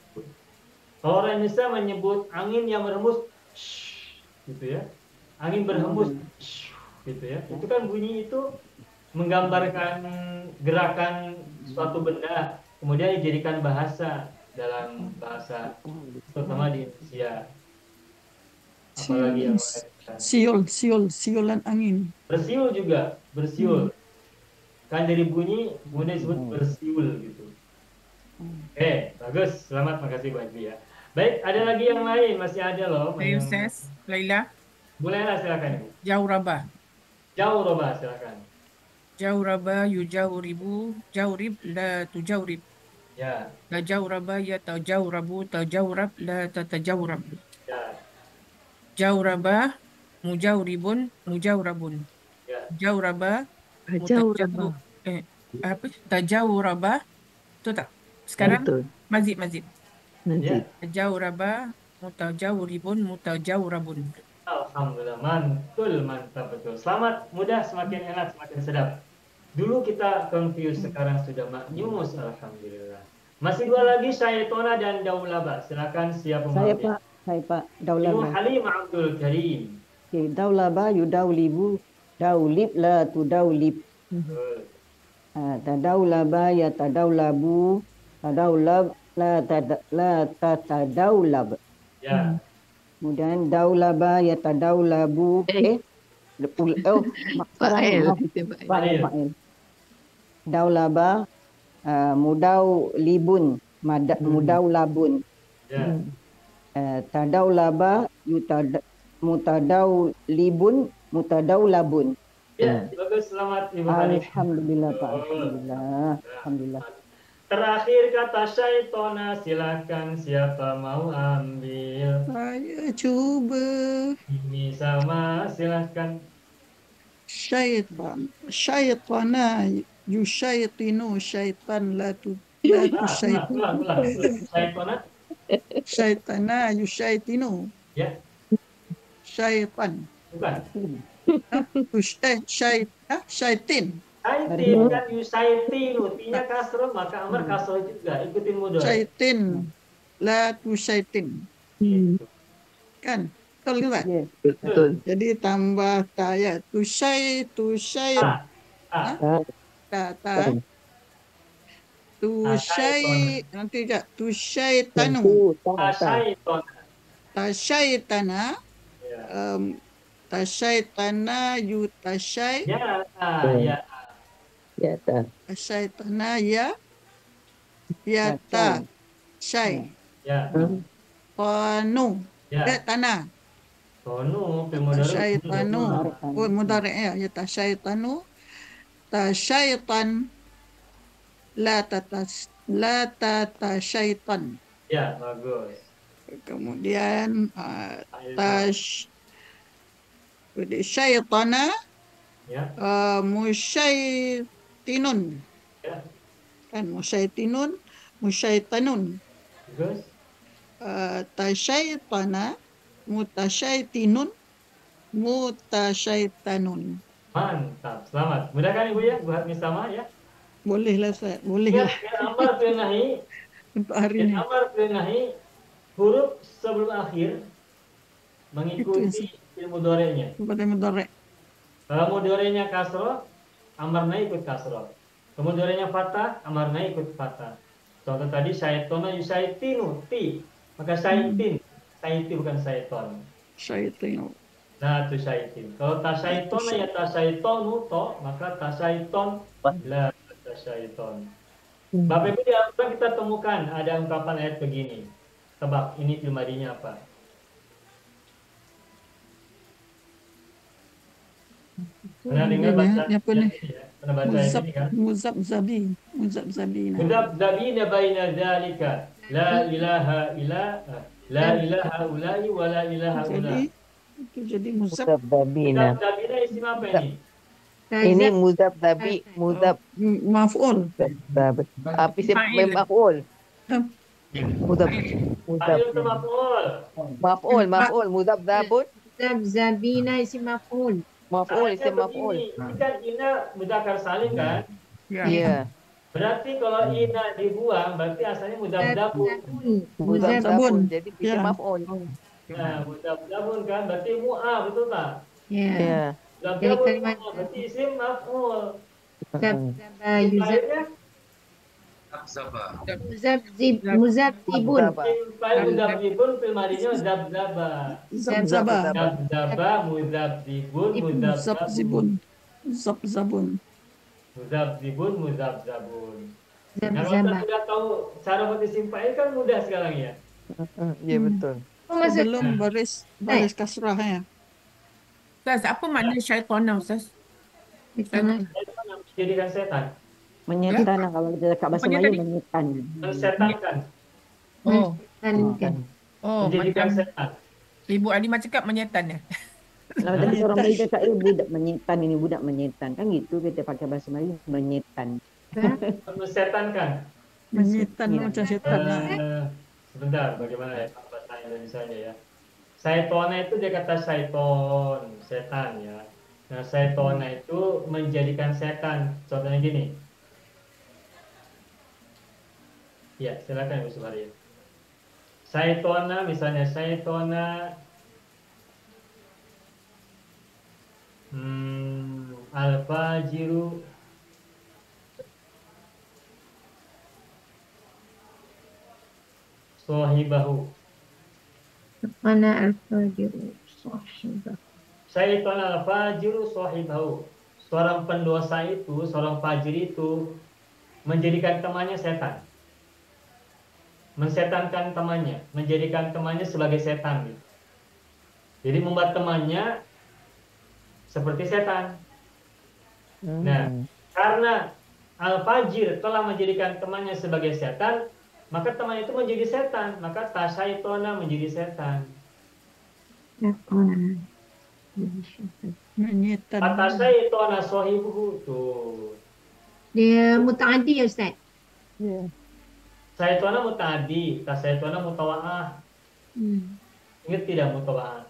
Kalau orang Indonesia menyebut angin yang berhembus gitu ya. Angin berhembus gitu ya. Itu kan bunyi itu menggambarkan gerakan suatu benda, kemudian dijadikan bahasa dalam bahasa terutama di Indonesia. Apalagi yang siulan angin. Bersiul juga, bersiul. Kan dari bunyi kemudian disebut bersiul gitu. Bagus, selamat, makasih Bu Ajli ya. Baik, ada lagi yang lain, masih ada loh. Ayo Ustaz, Laila. Bolehlah, silakan Ibu. Jauraba, silakan. Jauraba yujauribu, jaurib la tujaurib. Ya. La jauraba ya tajaurabu, tajaurab la tatajawrab. Ya. Jauraba mujauribun, mujaurabun. Ya. Jauraba tajawuraba. Itu tak? Sekarang mazid. Ya. Jauraba mutajawuribun, mutajawurabun. Alhamdulillah, mantul, mantap betul. Selamat, mudah, semakin enak, semakin sedap. Dulu kita confused, sekarang sudah maknyus, alhamdulillah. Masih dua lagi, syaitona dan daulaba. Silakan siapa Saya mau? Pak Ibu Daulaba. Halim Abdul Karim. Okay, daulaba yudaulibu, daulib la tudaulib. Betul. Tadaulaba ya tadaulabu, tadaulab la tatadaulab. Ya. Kemudian daulaba ya tadaulabu. Fa'il. Fa'il. Daulaba mudaulibun, mudaulabun. Ya. Tadaulaba mutadaulibun, mutadaulabun. Ya, bagus, selamat Ibu Halim. Alhamdulillah Pak, Betul. alhamdulillah, alhamdulillah. Terakhir kata syaitona, silakan siapa mau ambil. Saya cuba. Ini sama, silakan. Syaitan. Syaitana yusyaitinu syaitan la tusyaitan. Ulang. Syaitona. Syaitana yusyaitinu. Ya. Syaitan. Bukan. Syaitin. Syaitin kan yusaitinu, T-nya kasroh, maka amar kasroh juga. Ikutin mudhari. Syaitin. La tusyaitin. Kan? Betul kan? Betul. Jadi tambah taya. Tusyai. Tusyai. Nanti tak. Tusyaitanu. Tasyaitana. Tasyaitana yutasyai. Ya. Tasyaitana ya. Yata. Syai. Ya. Tanu. Ya. Tanah. Tonu, pemudari. Tasyaitanu. Oh, mudari ya. Ya tasyaitanu. Tasyaitan. La tatasyaitan. Ya, bagus. Kemudian syaitana Ya. musyaitinun. Ya. Kan musyaitinun, musyaitanun. Bagus. Tasyaitana mutasyaitinun, mutasyaitanun. Mantap, selamat. Mudah kan Ibu ya, buat sama ya? Bolehlah saya, boleh Ya, lah amar fil nahi. untuk hari ini. Amar fil nahi, huruf sebelum akhir mengikuti fi'il mudhari'nya. Pada mudhari'. Kalau mudhari'nya kasroh, amar nahi ikut kasroh. Kalau mudhari'nya fathah, amar nahi ikut fathah. Contoh tadi syaitona yusaitinu, ti. Maka syaitin, saiti bukan syaiton. Syaitin. Nah, itu syaitin. Kalau tasyaitona ya tasyaitonu to, maka tasyaiton la tasyaiton. Bapak Ibu di Al-Quran kita temukan ada ungkapan ayat begini. Tebak, ini fil madinya apa? Pernah dengar baca apa nih? Pernah baca ayat ini kan? Muzabzabi. Muzabzabina. Muzabzabina baina dzalika la ilaha illa la ilaha ulai wa la ilaha ulai. Itu jadi muzab. Muzabzabina. Muzabzabina isim apa ini? Ini muzabzabi, Maf'ul. Apa sih maf'ul? Maf'ul, muzabzabun. Muzabzabina isim maf'ul. Maf'ul, isim maf'ul. Ini kan ina mudzakkar salim kan? Iya. Berarti kalau ina dibuang berarti asalnya muzabzabun. Muzabzabun. Jadi bisa maf'ul. Nah, muzabzabun kan berarti mu'a, betul tak? Ya. Jadi kalimat berarti isim maf'ul. Zabzaba yuzab. Muzabzibun. Fa'il muzabzibun fil madinya zabzaba. Zabzaba muzabzibun muzabzabun. Zabzabun. Muzabzabun. Nah, kalau kita sudah tahu cara isim fa'il kan mudah sekarang ya. Iya betul. Sebelum baris kasrah ya. Ustaz, apa makna syaitana Ustaz? Jadikan setan. Menyetan lah kalau kita cakap bahasa Melayu, menyetan. Mensetankan. Oh. Menjadikan Macam setan. Ibu Alimah cakap menyetan ya. Kalau tadi orang Melayu cakap budak menyetan, ini budak menyetan. Kan gitu kita pakai bahasa Melayu, menyetan. Mensetankan. Menyetan macam setan. Sebentar, bagaimana ya bahasa Indonesia ya? Saitona itu dia kata saiton, setan ya. Nah, syaitona itu menjadikan setan. Contohnya gini. Ya, silakan Ibu Suharia. Syaitona, misalnya syaitona al-fajiru sahibahu. Mana al-fajiru sahibahu. Syaitan al-fajiru sahibahu. Seorang pendosa itu, seorang fajir itu menjadikan temannya setan. Mensetankan temannya, menjadikan temannya sebagai setan. Jadi membuat temannya seperti setan. Nah, karena al-fajir telah menjadikan temannya sebagai setan, maka teman itu menjadi setan, maka tasyaitona menjadi setan. Tasyaitona sahibuhu tuh. Dia mutaaddi ya Ustaz? Ya. Syaitona muta'addi, tasyaitona mutawa'ah. Ingat tidak mutawa'ah?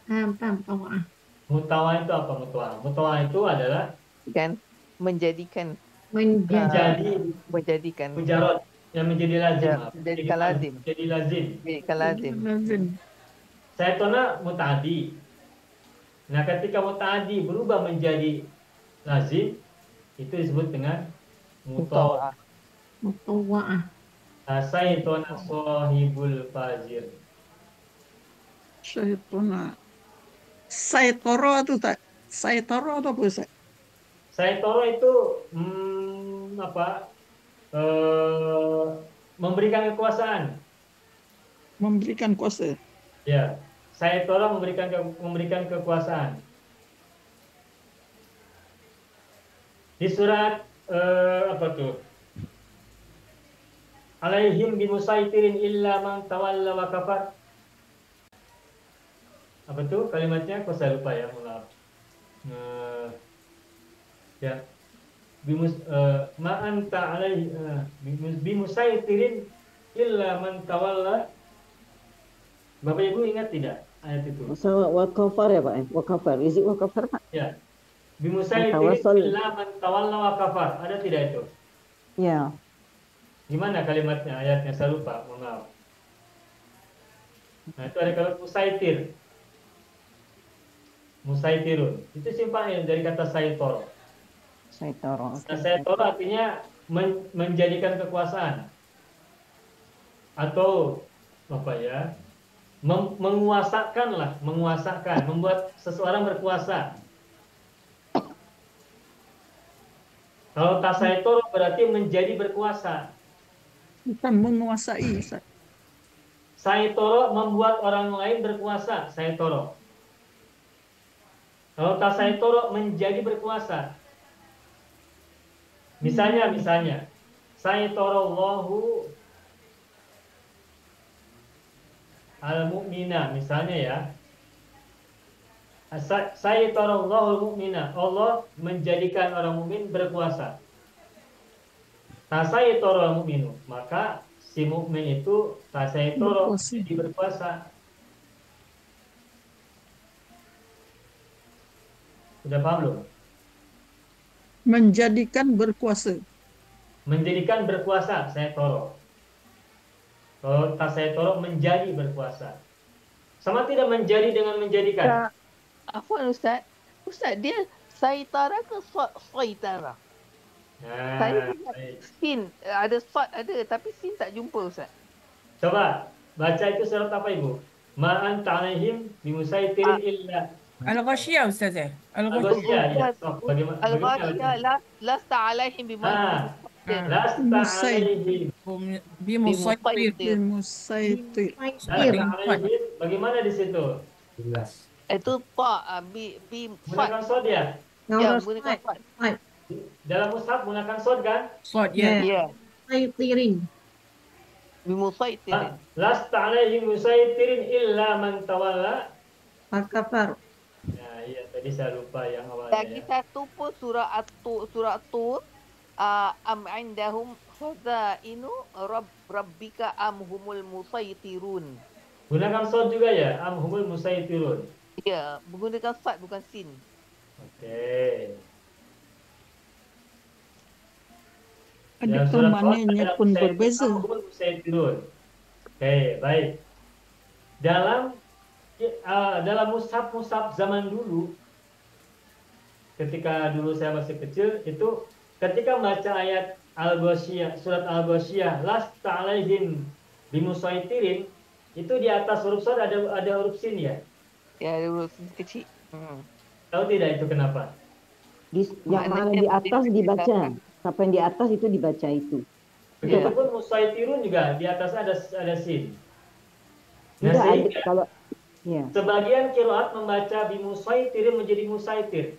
Paham, tawa'ah. Mutawa'ah itu apa mutawa'ah? Mutawa'ah itu adalah Kan menjadikan menjadikan mujarad yang menjadi lazim. Ya, menjadikan lazim. Jadi lazim. Menjadikan lazim. Syaitona muta'addi. Nah, ketika muta'addi berubah menjadi lazim, itu disebut dengan mutawa'ah. Mutawa'ah. Syaitona sahibul fajir. Syaitona. Saitoro itu tak? Saitoro atau apa Ustaz? Saitoro itu memberikan kekuasaan. Memberikan kuasa. Ya, Saitoro memberikan kekuasaan. Di surat apa tuh? Alaihim bimusaitirin illa man tawalla wa kafar. Apa tuh kalimatnya? Kok saya lupa ya, maaf. Ya. Ma anta alaihi bimusaitirin illa man tawalla. Bapak Ibu ingat tidak ayat itu? So, wa kafar ya Pak? Wa kafar. Is it wa kafar Pak? Ya. Bimusaitirin illa man tawalla wa kafar. Ada tidak itu? Ya. Gimana kalimatnya, ayatnya? Saya lupa, mohon maaf. Nah, itu ada kalimat musaitir. Musaitirun. Itu simpang dari kata saitoro. Saitoro. Nah, saitoro artinya menjadikan kekuasaan. Atau apa ya? Menguasakan, membuat seseorang berkuasa. Kalau tasaitoro berarti menjadi berkuasa. Bukan menguasai. Saitoro membuat orang lain berkuasa. Saitoro. Kalau tasaitoro menjadi berkuasa. Misalnya, Saitorallahu al-mu'mina, misalnya ya. Saitorallahu al-mu'mina. Allah menjadikan orang mukmin berkuasa. Tasaitoro al-mu'minu, maka si mukmin itu tasaitoro jadi berkuasa. Sudah paham belum? Menjadikan berkuasa. Menjadikan berkuasa, saitoro. Kalau tasaitoro menjadi berkuasa. Sama tidak menjadi dengan menjadikan? Afwan Ustaz. Ustaz, dia saitara ke saitara? Saya lihat sin, ada sod ada, tapi sin tak jumpa Ustaz. Coba baca itu surat apa Ibu? Ma'an ta'alaihim bimusaitirin illa. Al-Ghashiyah Ustaz ya? Al-Ghashiyah, ya. Bagaimana? Al-Ghashiyah lasta alaihim bimusaitir. Lasta alaihim bimusaitir. Lasta alaihim. Bagaimana di situ? Jelas. Itu ta Gunakan sod ya? Ya, gunakan sod. Dalam mushaf gunakan sod kan? Sod ya. Ya. Musaitirin. Bimusaitirin. Lasta alaihim musaitirin illa man tawalla. Al-kafar. Ya, iya tadi saya lupa yang awalnya. Lagi satu pun surah Tur am indahum khazainu rabbika am humul musaitirun. Gunakan sod juga ya? Am humul musaitirun. Ya, menggunakan fat bukan sin. Oke. Ada Dalam surat pemanennya Taha pun ada berbeza. Musayyirun. Oke, baik. Dalam dalam mushaf zaman dulu, ketika dulu saya masih kecil, itu ketika membaca ayat Al-Ghasyiyah, surat Al-Ghasyiyah, lasta alaihim bimusaitirin, itu di atas huruf shad ada huruf sin ya? Ya, ada huruf kecil. Tahu tidak itu kenapa? Yang mana di atas dibaca. Siapa yang di atas itu dibaca itu. Begitupun musaitirun juga di atas ada sin. Nah, Tidak ada sehingga kalau ya. sebagian qiraat membaca bimusaitirin menjadi musaitir.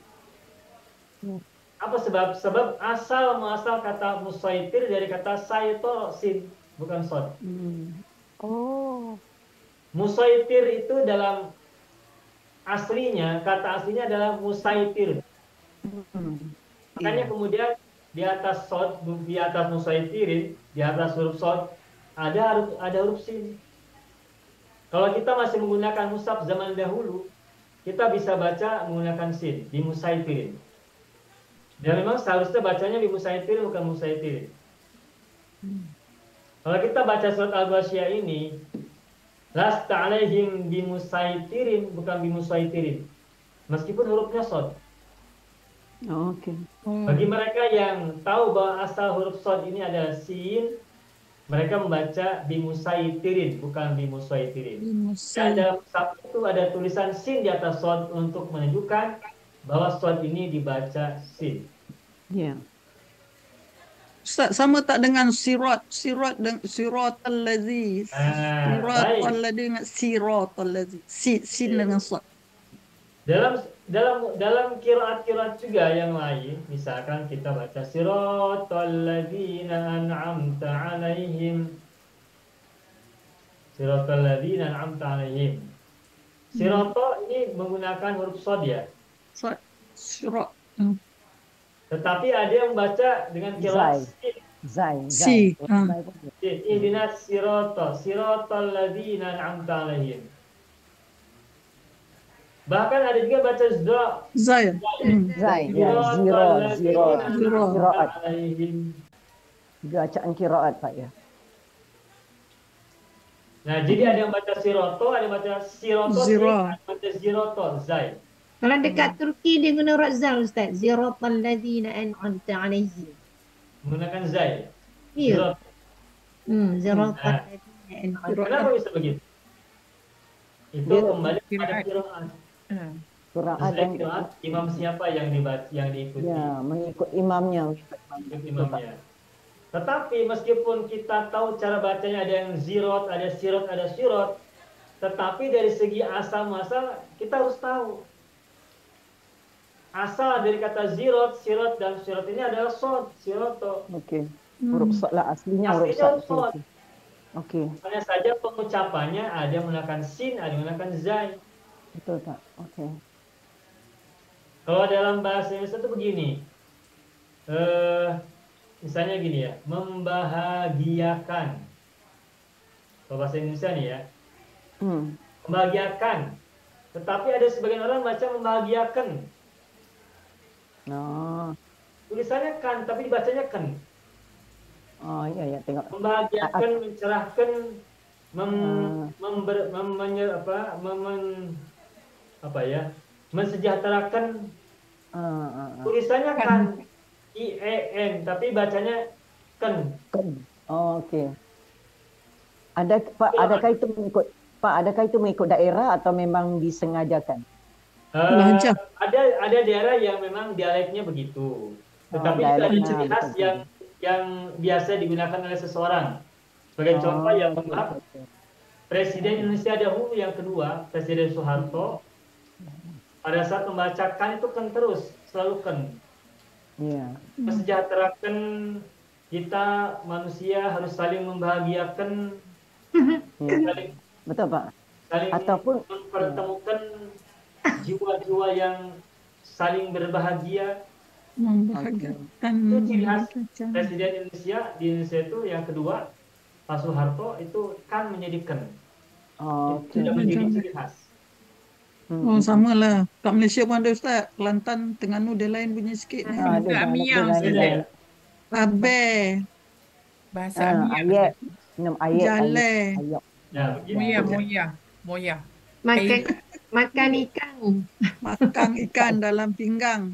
Apa sebab? Sebab muasal kata musaitir dari kata saitor sin, bukan sod. Oh. Musaitir itu dalam aslinya, kata aslinya adalah musaitir. Makanya kemudian di atas sod, di atas musaitirin, di atas huruf sod ada huruf sin. Kalau kita masih menggunakan mushaf zaman dahulu, kita bisa baca menggunakan sin di musaitirin. Dan memang seharusnya bacanya di musaitirin bukan musaitirin. Kalau kita baca surat Al-Ghasyiyah ini, lasta alaihim bimusaitirin bukan bimusaitirin. Meskipun hurufnya sod. Oke. Bagi mereka yang tahu bahwa asal huruf shad ini adalah sin, mereka membaca bimusaitirin, bukan bimusaitirin. Dan dalam mushaf itu ada tulisan sin di atas shad untuk menunjukkan bahwa shad ini dibaca sin. Ya. Ustaz, sama tak dengan sirat dan siratal ladzi. Siratal ladzi dengan siratal ladzi. Sin dengan sad. Dalam qiraat juga yang lain, misalkan kita baca siratal ladzina an'amta 'alaihim. Siratal ladzina an'amta 'alaihim. Sirata ini menggunakan huruf shad ya. Sirat. Tetapi ada yang baca dengan qiraat Zai. Ihdinas siratal ladzina an'amta 'alaihim. Bahkan ada juga baca Zai, ya, ziro. Bacaan qiraat Pak ya. Nah, jadi ada yang baca siroto, ada yang baca siroto, ada yang baca ziroto, zai. Kalau dekat Turki dia guna razal Ustaz. Ziratal ladzina an'amta 'alaihim. Menggunakan zai. Iya. Ziratal ladzina an'amta. Kenapa bisa begitu? Itu kembali pada qiraat. Qiraat dan imam siapa yang diikuti? Ya, mengikut imamnya. Tetapi meskipun kita tahu cara bacanya ada yang zirot, ada sirot, ada syurot, tetapi dari segi asal muasal kita harus tahu. Asal dari kata zirot, sirot, dan syurot ini adalah sod, siroto. Oke. Huruf sod lah aslinya huruf sod. Oke. Hanya saja pengucapannya ada yang menggunakan sin, ada yang menggunakan zai. Betul Pak. Oke. Kalau dalam bahasa Indonesia itu begini. Misalnya gini ya, membahagiakan. Kalau bahasa Indonesia nih ya. Membahagiakan. Tetapi ada sebagian orang baca membahagiakan. Tulisannya kan, tapi dibacanya kan. Oh iya tengok. Membahagiakan, mencerahkan, mensejahterakan. Tulisannya kan IEN, tapi bacanya kan. Oke. Adakah itu mengikut daerah atau memang disengajakan? Ada daerah yang memang dialeknya begitu. Tetapi itu ada ciri khas yang biasa digunakan oleh seseorang. Sebagai contoh yang Presiden Indonesia dahulu yang kedua, Presiden Soeharto, pada saat membacakan itu kan terus, selalu kan. Mensejahterakan kita manusia harus saling membahagiakan, betul Pak. Saling mempertemukan jiwa-jiwa yang saling berbahagia. Membahagiakan. Itu ciri khas Presiden Indonesia di Indonesia itu yang kedua, Pak Soeharto itu kan menjadikan. Itu sudah menjadi ciri khas. Oh, sama lah. Kat Malaysia pun ada Ustaz. Kelantan, Terengganu dia lain bunyi sikit ni. Ada Juga dialek Amia dia lain. Ustaz. Beda. Abe, Bahasa Amia Ayat. Ustaz. Minum ayat. jale. Ayat. Ya, begitu. Moya, moya, moya. Makan makan ikan. Makan ikan dalam pinggang.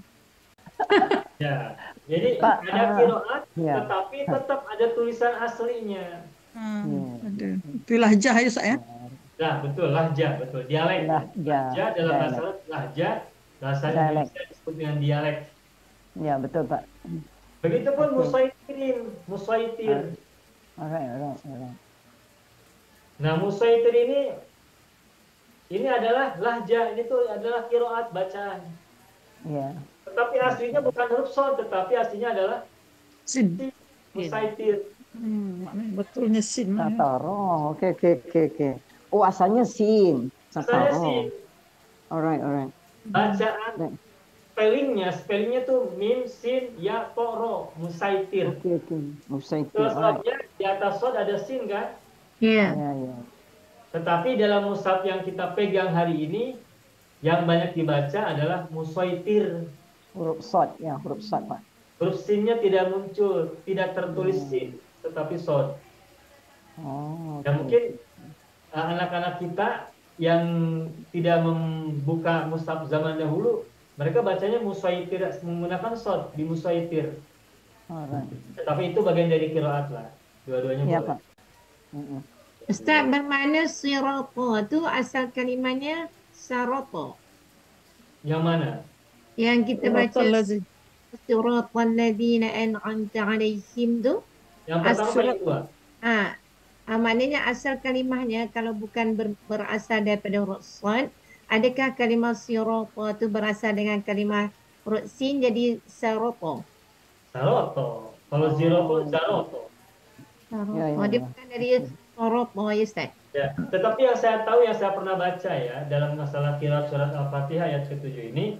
Ya. Jadi Pak, ada qiraat, ya. tetapi tetap ada tulisan aslinya. Ada. Itu lahjah ya Ustaz ya? Nah, betul, lahjah, betul. Dialek. Lahjah. Lahjah dalam Dialek. bahasa Arab, lahjah, bahasa Dialek. Indonesia disebut dengan dialek. Ya, betul Pak. Begitupun Betul. musaitir, musaitir. Alright. Nah, musaitir ini adalah lahjah, ini tuh adalah qiraat bacaan. Ya. Tetapi aslinya bukan huruf shad, tetapi aslinya adalah Sin. musaitir. Maknanya betulnya sin. Sataro. Oke. Oh, asalnya sin. Asalnya Sataro. sin. Alright. Bacaan spellingnya tuh mim, sin, ya, to, ro, musaitir. Oke. Musaitir. Terus Alright. shadnya di atas shad ada sin kan? Ya. Ya. Tetapi dalam mushaf yang kita pegang hari ini, yang banyak dibaca adalah musaitir. Huruf shad, Pak. Huruf sinnya tidak muncul, tidak tertulis sin, tetapi shad. Oh. Dan mungkin anak-anak kita yang tidak membuka mushaf zaman dahulu, mereka bacanya musaitir, menggunakan shad di musaitir. Alright. Tetapi itu bagian dari qiraat lah. Dua-duanya Ya, boleh. Pak. Ustaz, bermakna sirata tu asal kalimahnya sarata. Yang mana? Yang kita baca Siratal lazim. siratal ladzina an'amta alaihim tu. Yang pertama paling dua. Maknanya asal kalimahnya kalau bukan berasal daripada huruf shad, adakah kalimah sirata tu berasal dengan kalimah huruf sin jadi sarata? Saroto. Kalau zero zaroto. Dia bukan dari sarata ya Ustaz. Ya, tetapi yang saya tahu, yang saya pernah baca ya dalam masalah qiraat surat Al-Fatihah ayat ke-7 ini,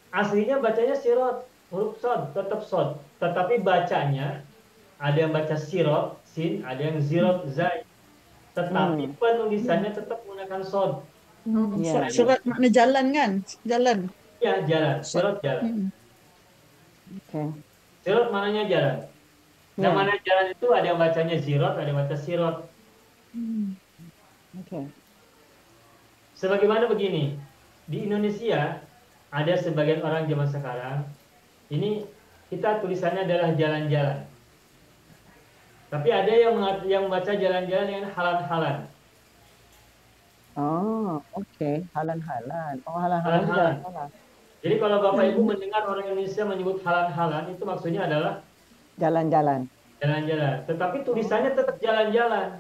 aslinya bacanya sirot, huruf shad, tetap shad. Tetapi bacanya ada yang baca sirot, sin, ada yang zirot, zai. Tetapi penulisannya tetap menggunakan shad. Surat makna jalan kan? Jalan. Ya, jalan. Sirot jalan. Oke. Sirot maknanya jalan. Nah, mana jalan itu ada yang bacanya zirot, ada yang baca sirot. Oke. Sebagaimana begini, di Indonesia ada sebagian orang zaman sekarang, ini kita tulisannya adalah jalan-jalan. Tapi ada yang membaca jalan-jalan dengan halan-halan. Oh, oke. Halan-halan. Oh, halan-halan. Halan-halan. Jalan-jalan. Jadi kalau Bapak Ibu mendengar orang Indonesia menyebut halan-halan, itu maksudnya adalah Jalan-jalan. jalan-jalan. Tetapi tulisannya tetap jalan-jalan.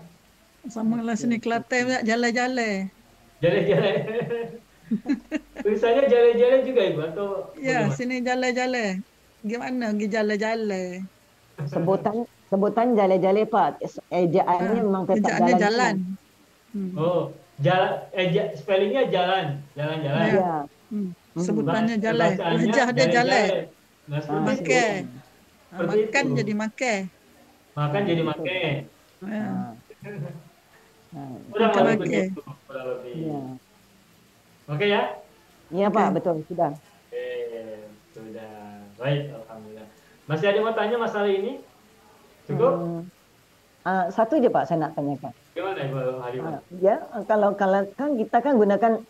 Sama lah sini Kelantan pula jalan-jalan. Jalan-jalan. Tulisannya jalan-jalan juga Ibu atau Ya, bagaimana? sini jalan-jalan. Gimana pergi jalan-jalan? Sebutan jalan-jalan Pak. Ejaannya memang tetap Ejaannya jalan. jalan. Oh, jalan spellingnya jalan, jalan-jalan. Ya. Sebutannya jalan. Bacaannya Lahjah dia jalan. Nah, seperti itu. Makan. Seperti Makan itu. jadi makan. Makan jadi make. Ya. Udah Makan lebih make. begitu, kurang lebih. Ya. Oke ya? Iya Pak, betul. Sudah. Oke, sudah. Baik, alhamdulillah. Masih ada yang mau tanya masalah ini? Cukup? Satu aja Pak saya nak tanyakan. Gimana Ibu Halimah? Ya, kalau kan kita kan gunakan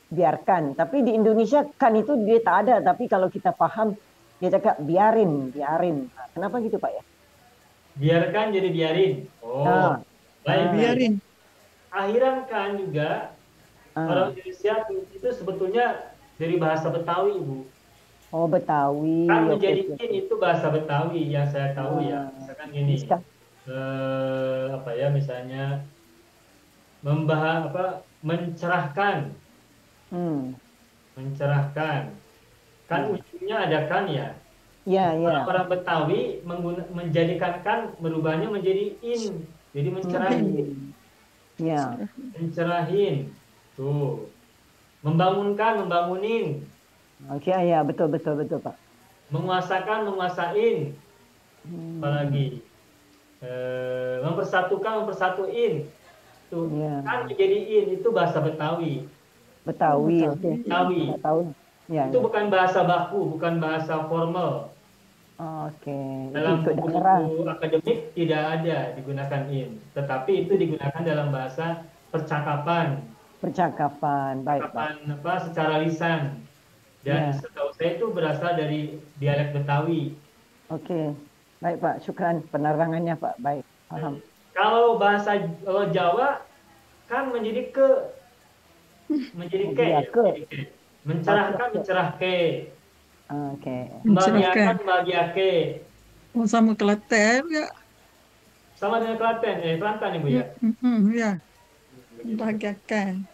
biarkan, tapi di Indonesia kan itu dia tak ada, tapi kalau kita paham dia cakap biarin. Nah, kenapa gitu Pak ya? Biarkan jadi biarin. Oh, baik. Biarin. Akhiran kan juga orang Indonesia itu sebetulnya dari bahasa Betawi, Ibu. Oh, Betawi. Kan Oke, menjadikan oke. itu bahasa Betawi yang saya tahu ya. Misalkan gini. Apa ya misalnya mencerahkan. Mencerahkan. Kan ujungnya ada kan ya. Ya. Orang Betawi menjadikan kan merubahnya menjadi in. Jadi mencerahin. Ya. Mencerahin. Tuh. Membangunin. Oke, ya betul Pak. Menguasakan, menguasain. Apalagi mempersatukan, mempersatuin. Tuh, kan menjadi in itu bahasa Betawi. Betawi, okey. Betawi. Tak tahu. Ya. Itu bukan bahasa baku, bukan bahasa formal. Okey. Dalam Ikut daerah. buku-buku akademik tidak ada digunakan in, tetapi itu digunakan dalam bahasa percakapan. Percakapan, baik, Percakapan apa secara lisan. Dan setahu saya itu berasal dari dialek Betawi. Okey. Baik Pak, syukran penerangannya Pak. Baik, paham. Kalau bahasa Jawa kan menjadi menjadi ke, ya, menjadi ke. Mencerahkan, mencerahke. Okey. Membahagiakan, membahagiake. Oh, sama Kelantan ya. Sama dengan Kelantan, Kelantan Ibu ya? Ya. Membahagiakan.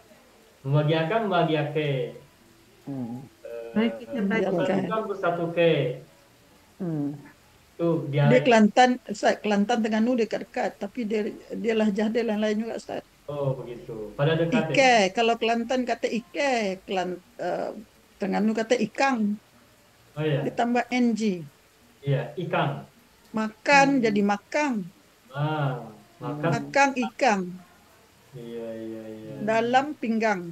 Membahagiakan, membahagiake. Mari kita baca. Bersatukan, bersatuke. Tuh, Dia Kelantan Terengganu dekat-dekat, tapi dia lahjah dia lain-lain juga Ustaz. Oh, begitu. Pada dekat. Ike, kalau Kelantan kata ike, Terengganu kata ikang. Oh iya. Ditambah ng. Iya, ikang. Makan jadi makang. Makan. Makang ikang. Iya. Dalam pinggang.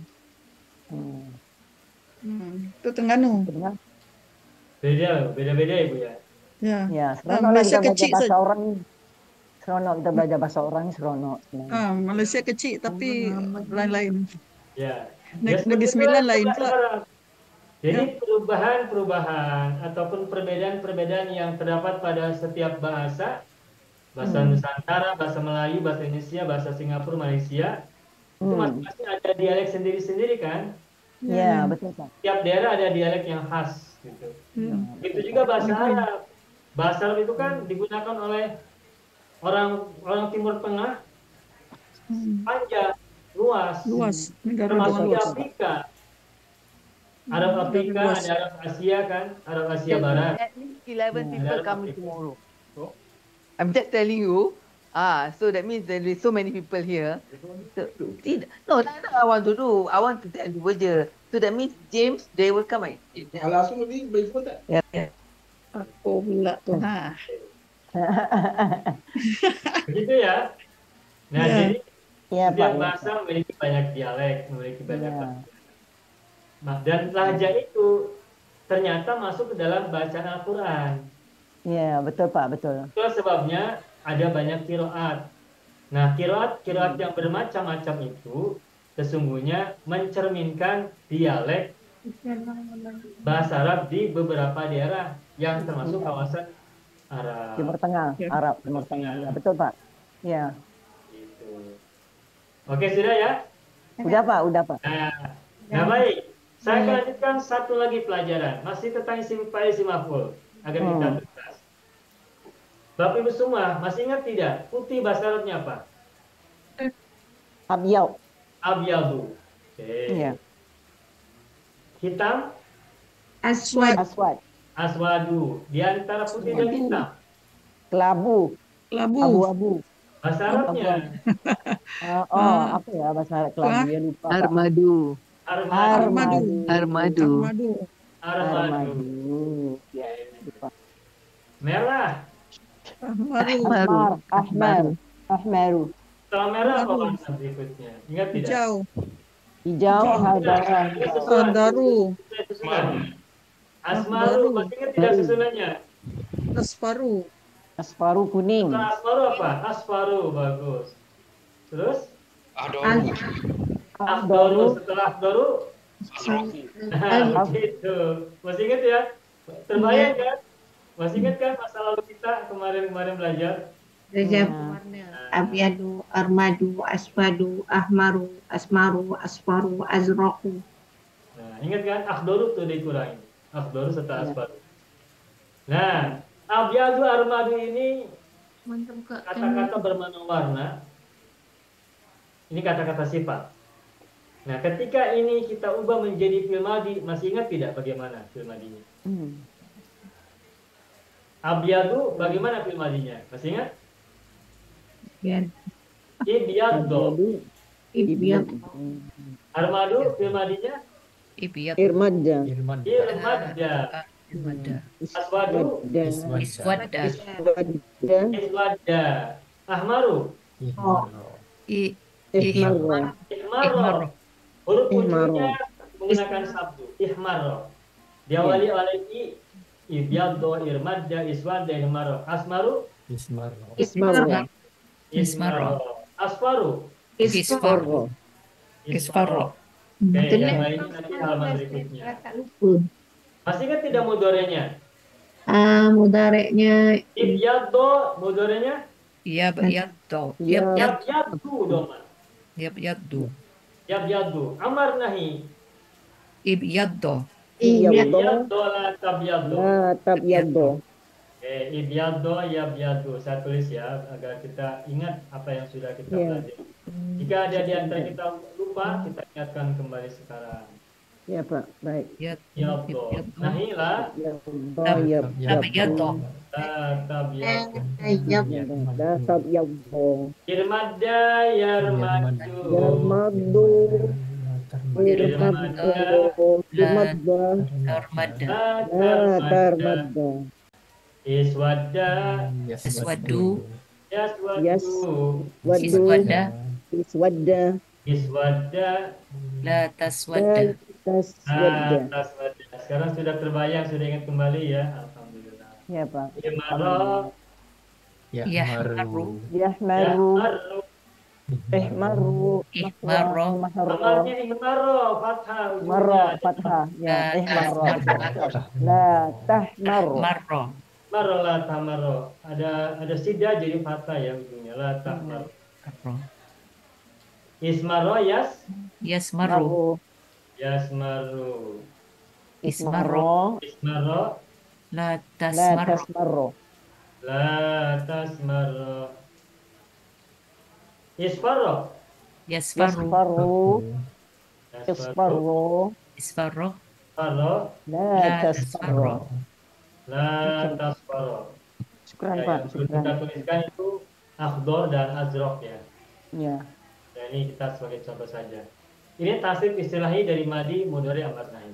Itu Terengganu. Beda-beda Ibu ya. Ya, seronok Malaysia kita kecil belajar bahasa orang ni. Seronok kita belajar bahasa orang ni, seronok. Malaysia kecil tapi lain-lain. Ya. Negeri Sembilan lain pula. Jadi perubahan-perubahan ataupun perbedaan-perbedaan yang terdapat pada setiap bahasa Nusantara, bahasa Melayu, bahasa Indonesia, bahasa Singapura, Malaysia, itu masing-masing ada dialek sendiri-sendiri kan? Ya, betul Pak. Setiap daerah ada dialek yang khas gitu. Begitu juga bahasa Arab. Bahasa Arab itu kan digunakan oleh orang Timur Tengah, panjang, luas, termasuk di Afrika. Arab Afrika, ada Arab Asia kan, Arab Asia Barat. At least 11 people coming tomorrow. I'm just telling you. So that means there is so many people here. No, I want to do. I want to tell you je. So that means James, they will come. Langsung ni berikut tak? Yeah. Aku pula tu. Begitu ya. Nah, jadi setiap bahasa memiliki banyak dialek, memiliki banyak dan lahjah itu ternyata masuk ke dalam bacaan Al-Quran. Ya, betul Pak, betul. Itu sebabnya ada banyak qiraat. Nah, qiraat yang bermacam-macam itu sesungguhnya mencerminkan dialek bahasa Arab di beberapa daerah yang termasuk kawasan Arab. Timur Tengah, Arab, Timur Tengah. Ya, betul Pak. Ya. Gitu. Oke, sudah ya? Udah Pak, udah Pak. Nah baik. Saya akan lanjutkan satu lagi pelajaran. Masih tentang isim fa'il, isim maf'ul. Agar kita tuntas. Bapak Ibu semua, masih ingat tidak? Putih bahasa Arabnya apa? Abyad. Abyadu. Iya. Hitam? Aswad. Aswadu. Di antara putih dan hitam? Kelabu. Abu-abu. Bahasa Arabnya? Apa ya bahasa Arab kelabu? Ya lupa. Armadu. Ya, lupa. Merah. Ahmaru. Setelah merah apa warna berikutnya? Ingat tidak? Hijau. Daru. Asmaru. Masih ingat tidak susunannya? Asparu kuning. Setelah asparu apa? Asparu, bagus. Terus? Afdoru. Setelah afdoru? Gitu. Masih ingat ya? Terbayang kan? Masih ingat kan masa lalu kita kemarin belajar? warna. Abyadu, armadu, aswadu, ahmaru, asmaru, asfaru, azraku. Nah, ingat kan? Afdoru tuh dikurangi. Afdoru setelah asparu. Nah, abyadu, armadu ini kata-kata bermakna warna. Ini kata-kata sifat. Nah, ketika ini kita ubah menjadi fi'il madhi, masih ingat tidak bagaimana fi'il madhinya? Abyadu, bagaimana fi'il madhinya? Masih ingat? Ibyaddo. Armadu, fi'il madhinya? Irmadda. Aswadu. Iswadda. Ahmaru. Ihmaru. Huruf Ihmaru. ujungnya menggunakan sabdu. Ihmaro. Diawali oleh I. Ibyaddo, irmadda, iswadda, ihmaro. Asmaru. Ismarro. Ismaru. Ismaro. Asfaru. Isfarro. Isfarro. Oke, Betul yang lah. lainnya nanti halaman berikutnya. Tak lupa. Masih ingat tidak mudorenya? Mudareknya Ibyaddo, mudorenya? Yabyaddo. Ya. Yabyaddu, doma. Yabyaddu. Yabyaddu. Amar nahi. Ibyaddo. Ibyaddo. Ibyaddo la tabyaddo. La tabyaddo. Oke, ibyaddo, yabyaddu. Saya tulis ya, agar kita ingat apa yang sudah kita Ya. pelajari. Jika ada di antara kita lupa, kita ingatkan kembali sekarang. Ya Pak, baik. Yabyaddo. Nahilah. Tabyaddo. La tabyaddo. La tabyaddo. Irmadda, yarmaddu. Yarmaddu. Irmaddu. Irmadda. Tarmadda. La tarmadda. Iswadda. Iswaddu. Yaswaddu. Iswadda. Iswadda. Iswadda. La taswadda. Taswadda. Taswadda. Sekarang sudah terbayang, sudah ingat kembali ya. Alhamdulillah. Ya Pak. Ihmaro. Yahmaru. Yahmaru. Yahmaru. Ihmaru. Ihmarro. Amalnya ihmaro. Fathah. ujungnya. Marro. Fathah. Ya. Ihmarro. La tahmaru. Marro. Maro la tamaro. Ada sida jadi fathah ya ujungnya. La tamaro. Ismaro Yasmaru. yasmaru. Ismarro. Ismaro. La La tasmarro. tasmarro. La tasmaro. Isfaro. Yasfaru. Yasfaru. Yasfaru. Isfarro. Faro. La tasfarro. La tasfaro. Syukran Ya, Pak. yang perlu kita Syukran. tuliskan itu akhdor dan azrok ya. Ya. Nah, ini kita sebagai contoh saja. Ini tasrif istilahi dari madi, mudhari, amar nahi.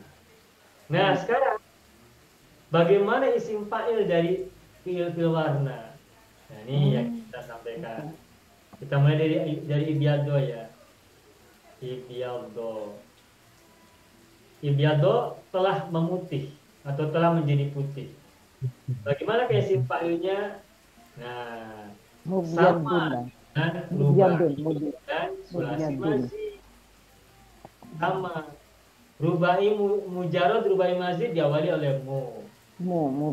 Nah, sekarang bagaimana isim fa'il dari fi'il warna? Nah, ini yang kita sampaikan. Kita mulai dari ibyaddo ya. Ibyaddo. Ibyaddo telah memutih atau telah menjadi putih. Bagaimana kayak isim fa'ilnya? Nah, sama dan rubai dan sulasi mazid. Sama. Rubai mujarad, rubai mazid diawali oleh mu.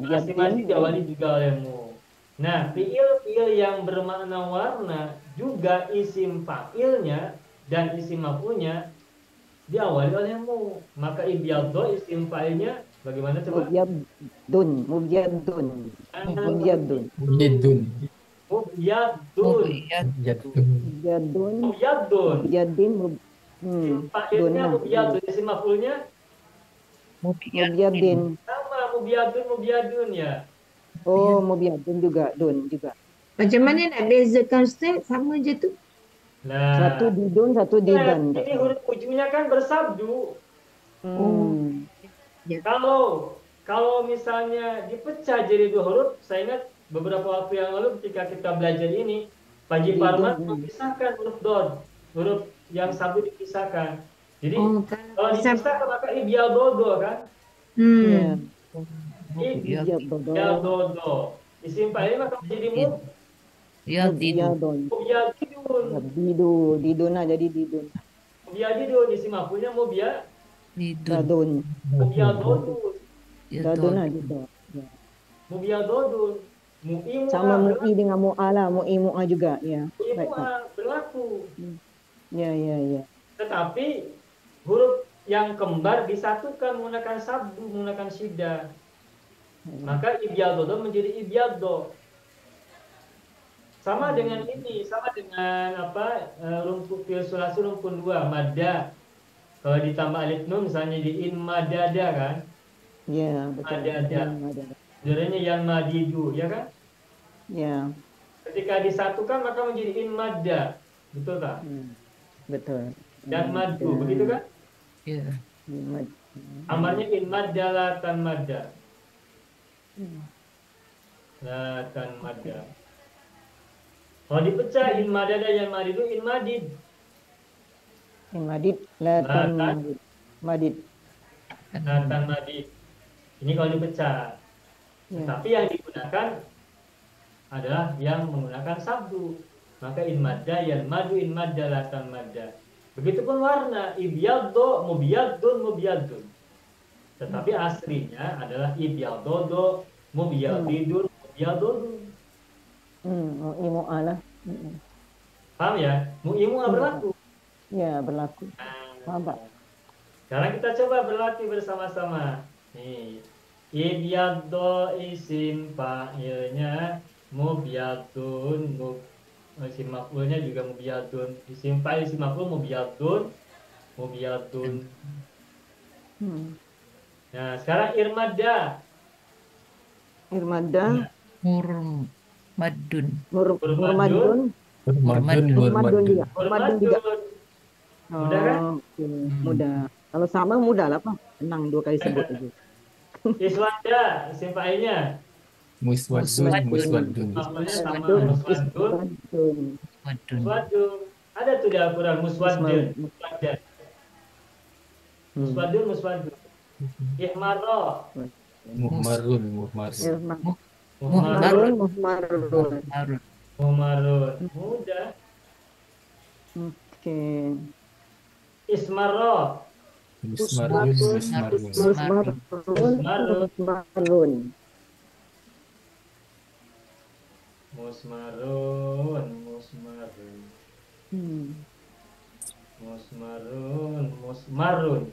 Sulasi mazid diawali juga oleh mu. Nah, fiil yang bermakna warna juga isim fa'ilnya dan isim maf'ulnya diawali oleh mu. Maka ibyaddo isim fa'ilnya bagaimana coba? Mubyadun. Mubyadun. Mubyadun. Mubyadun. Mubyadun. Mubyadun. Mubyadun. Mubyadin. Fa'ilnya mubyadun, isim maf'ulnya Mubyadin. sama mubyadun ya. Oh, mubyadun juga, dun juga. macam mana nak bezakan Ustaz? Sama je tu. Nah, Satu didun, satu didan. ini huruf ujungnya kan bersabdu. Ya. Kalau misalnya dipecah jadi dua huruf, saya ingat beberapa waktu yang lalu ketika kita belajar ini, Pak Haji Parman memisahkan huruf dod, huruf yang sabdu dipisahkan. Jadi kalau dipisahkan maka ibyaddo kan? Ibyaddo. Isim fa'il maka menjadi Mubyadun. mubyadidun. Didun jadi didun. Mubyadidun isim maf'ulnya Dadun. mubyadodun. Dadun juga. Mubyadodun. Mu'imu'a Sama mu'i dengan mu'ala, mu'a juga, ya. Baik, Pak. Mu'imu'a berlaku. Ya. Tetapi huruf yang kembar disatukan menggunakan sabdu, menggunakan syiddah. Maka ibyaddo menjadi ibyaddo. Sama dengan ini, sama dengan rumpun fil sulasi rumpun 2 madda. Kalau ditambah alif nun misalnya di in madada kan? Ya, betul. Madada. Sebenarnya yang madidu, ya kan? Ya. Ketika disatukan maka menjadi in madda. Betul tak? Betul. Dan madu, begitu kan? Iya. Amarnya in madda la tan madda. La tan madda. Kalau dipecah in madada yang madidu in madid. Madid, latan Latan. madid. Madid. Latan madid. Ini kalau dipecah. Ya. Tapi yang digunakan adalah yang menggunakan sabdu. Maka in madda yan madu in madda latan madda. Begitupun warna ibyaddo mubyadun mubyadun. Tetapi aslinya adalah ibyaddodo mubyadidun mubyadodun. Mu'imu ala. Paham ya? Mu'imu berlaku. Ya, berlaku. Paham, Pak? Sekarang kita coba berlatih bersama-sama. Nih. Ibyaddo isim fa'ilnya mubyadun, isim maf'ulnya juga mubyadun. Isim fa'il isim maf'ul mubyadun. Nah, sekarang irmada. Irmada. Murmadun. Murmadun. Murmadun juga. Murmadun juga. Mudah kan? Oke. Mudah. Kalau sama mudah lah, Pak. Tenang 2 kali sebut aja. Iswada, isim fa'ilnya. Muswadun. Maf'ulnya sama muswadun. Muswadun. Ada tuh di Al-Quran muswadun. Muswadun. Ihmarra. Muhmarun. Muhmarun. Mudah. Oke. Ismarra. Musmarun. Musmarun.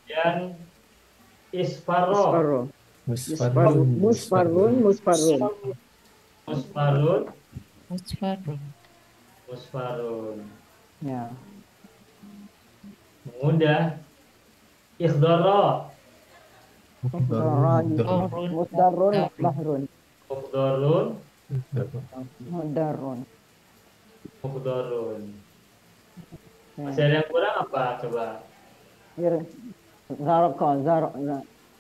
Dan isfarro. Musfarun. Ya. Mudah. Ikhdara. Mudarrun. Masih ada yang kurang apa? Coba.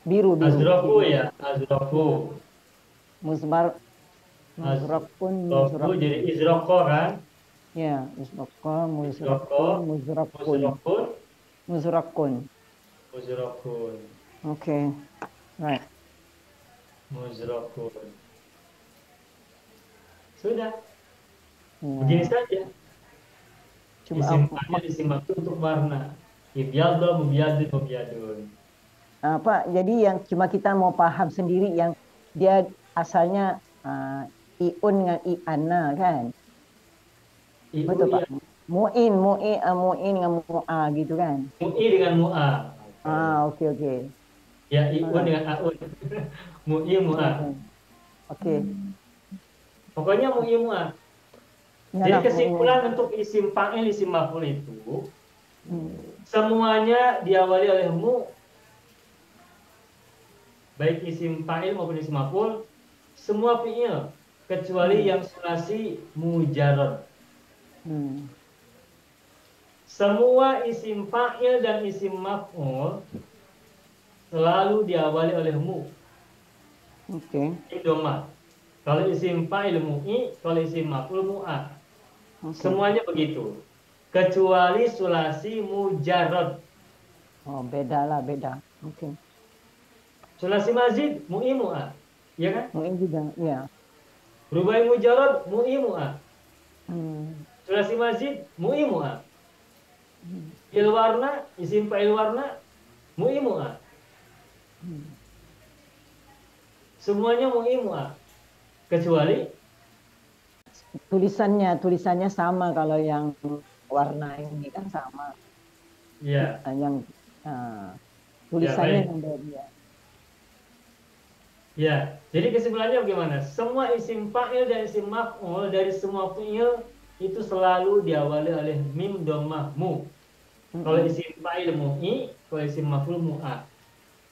Biru. Azraku ya, azraku. Muzrakun. Jadi izroko kan? Ya, muzrakun. Oke. Right. Muzrakun. Sudah. Begini saja. Isim maf'ul untuk warna. Ibyaddo, mubyadun. Pak, jadi yang cuma kita mau paham sendiri yang dia asalnya iun dengan i'ana kan? Betul Pak. Mu'in dengan mu'a gitu kan? Mu'i dengan mu'a. Oke. Ya, iun dengan aun. Mu'i mu'a. Oke. Pokoknya mu'i mu'a. Jadi kesimpulan untuk isim fa'il, isim maf'ul itu semuanya diawali oleh mu. Baik isim fa'il maupun isim maf'ul, semua fi'il kecuali yang sulasi mujarrad. Semua isim fa'il dan isim maf'ul selalu diawali oleh mu. Oke. Domah. Kalau isim fa'il mu'i, kalau isim maf'ul mu'a. Semuanya begitu. Kecuali sulasi mujarrad. Oh, beda. Oke. Sulasi mazid mu'i mu'a. Iya kan? Mu'i juga, ya. Rubai mujarrad mu'i mu'a. Sulasi mazid mu'i mu'a. Il warna, isim fa'il warna mu'i mu'a. Semuanya mu'i mu'a. Kecuali tulisannya sama. Kalau yang warna ini kan sama. Iya. Yang tulisannya yang beda. Ya, jadi kesimpulannya bagaimana? Semua isim fa'il dan isim maf'ul dari semua fi'il itu selalu diawali oleh mim dhammah mu. Kalau isim fa'il mu'i, kalau isim maf'ul mu'a.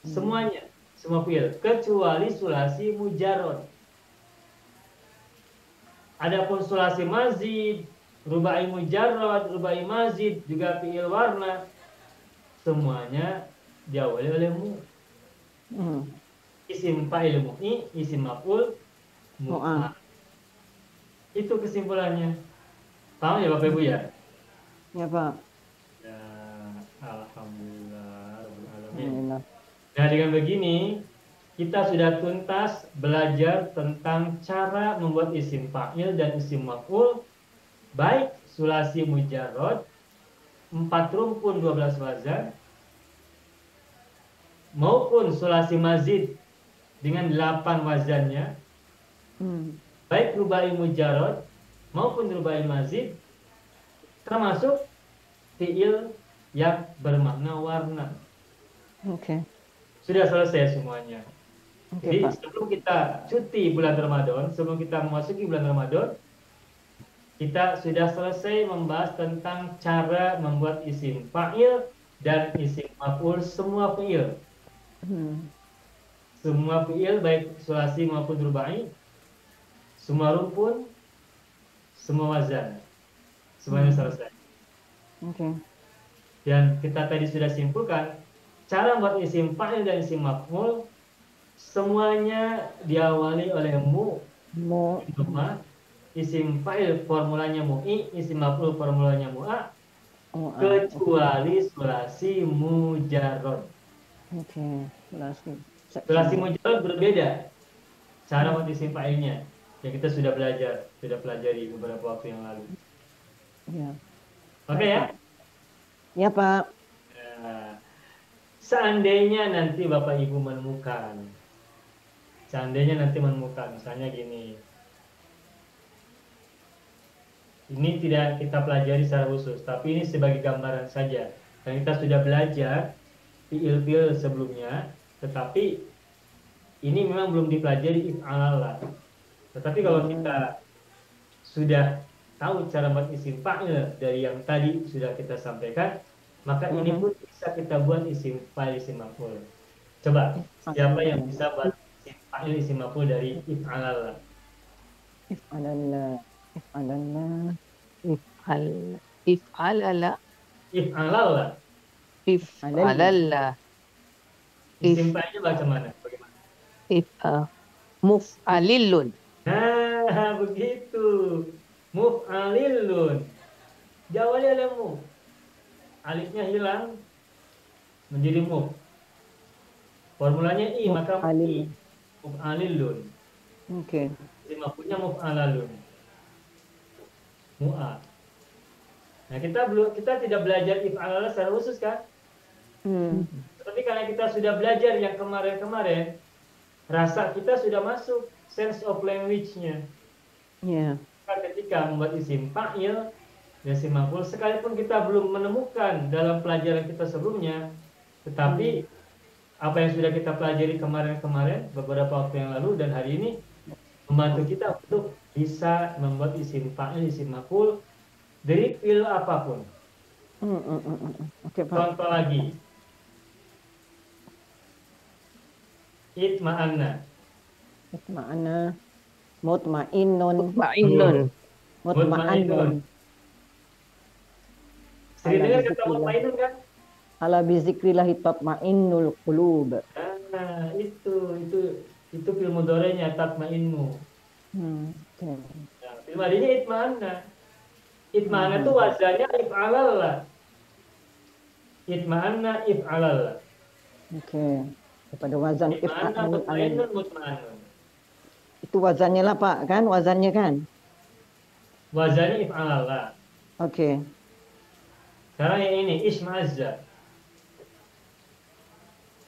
Semuanya, semua fi'il kecuali sulasi mujarrad. Adapun sulasi mazid, rubai mujarrad, rubai mazid, juga fi'il warna, semuanya diawali oleh mu. Isim fa'il mu'i, isim maf'ul mu'a. Itu kesimpulannya. Paham ya Bapak Ibu ya? Ya Pak. Ya, alhamdulillah rabbil alamin. Alhamdulillah. Nah, dengan begini kita sudah tuntas belajar tentang cara membuat isim fa'il dan isim maf'ul, baik sulasi mujarrad 4 rumpun 12 wazan maupun sulasi mazid dengan 8 wazannya, baik rubai mujarrad maupun rubai mazid, termasuk fi'il yang bermakna warna. Oke. Sudah selesai semuanya. Oke, Jadi Pak. sebelum kita cuti bulan Ramadan, sebelum kita memasuki bulan Ramadan, kita sudah selesai membahas tentang cara membuat isim fa'il dan isim maf'ul, semua fi'il. Semua fi'il baik sulasi maupun rubai, semua rumpun, semua wazan. Semuanya selesai. Oke. Dan kita tadi sudah simpulkan cara membuat isim fa'il dan isim maf'ul semuanya diawali oleh mu. Isim fa'il formulanya mu'i, isim maf'ul formulanya mu'a, kecuali sulasi mujarrad. Oke. Sulasi mujarrad berbeda cara membuat isim fa'ilnya yang kita sudah pelajari beberapa waktu yang lalu. Ya. Oke ya? Ya Pak. Nah, seandainya nanti Bapak Ibu menemukan, misalnya gini, ini tidak kita pelajari secara khusus, tapi ini sebagai gambaran saja. Dan kita sudah belajar fi'il-fi'il sebelumnya, tetapi ini memang belum dipelajari if'alallah. Tetapi kalau kita sudah tahu cara membuat isim fa'il dari yang tadi sudah kita sampaikan, maka ini pun bisa kita buat isim fa'il, isim maf'ul. Coba, siapa yang bisa buat isim fa'il, isim maf'ul dari if'alallah? If'alallah. Isim fa'ilnya baca mana? Bagaimana? Muf'alilun. Nah, begitu. Muf'alilun. Diawali oleh mu. Alifnya hilang menjadi muf. Formulanya i, maka i. Muf'alilun. Oke. Isim maf'ulnya muf'alalun. Mu'a. Nah, kita tidak belajar if'alallah secara khusus kan? Tapi karena kita sudah belajar yang kemarin-kemarin, rasa kita sudah masuk sense of language-nya. Yeah. Ketika membuat isim fa'il dan isim maf'ul, sekalipun kita belum menemukan dalam pelajaran kita sebelumnya, tetapi apa yang sudah kita pelajari kemarin-kemarin, beberapa waktu yang lalu dan hari ini, membantu kita untuk bisa membuat isim fa'il, isim maf'ul dari fi'il apapun. Oke, Pak. Contoh lagi. Itma'anna. Itma'anna. Mutma'innun. Sering dengar kata mutma'innun kan? Ala bizikrillahi tatma'innul qulub. Nah, itu fil mudhari'nya tatma'innu. Okay. Nah, fil madhinya itma'anna. Itma'anna itu wazannya if'alallah. Itma'anna if'alallah. Oke. Kepada wazan if'alallah. Mutma'innun mutma'annun. Itu wazannya lah Pak, kan? Wazannya kan? Wazannya if'alallah. Oke. Sekarang yang ini isma'azza.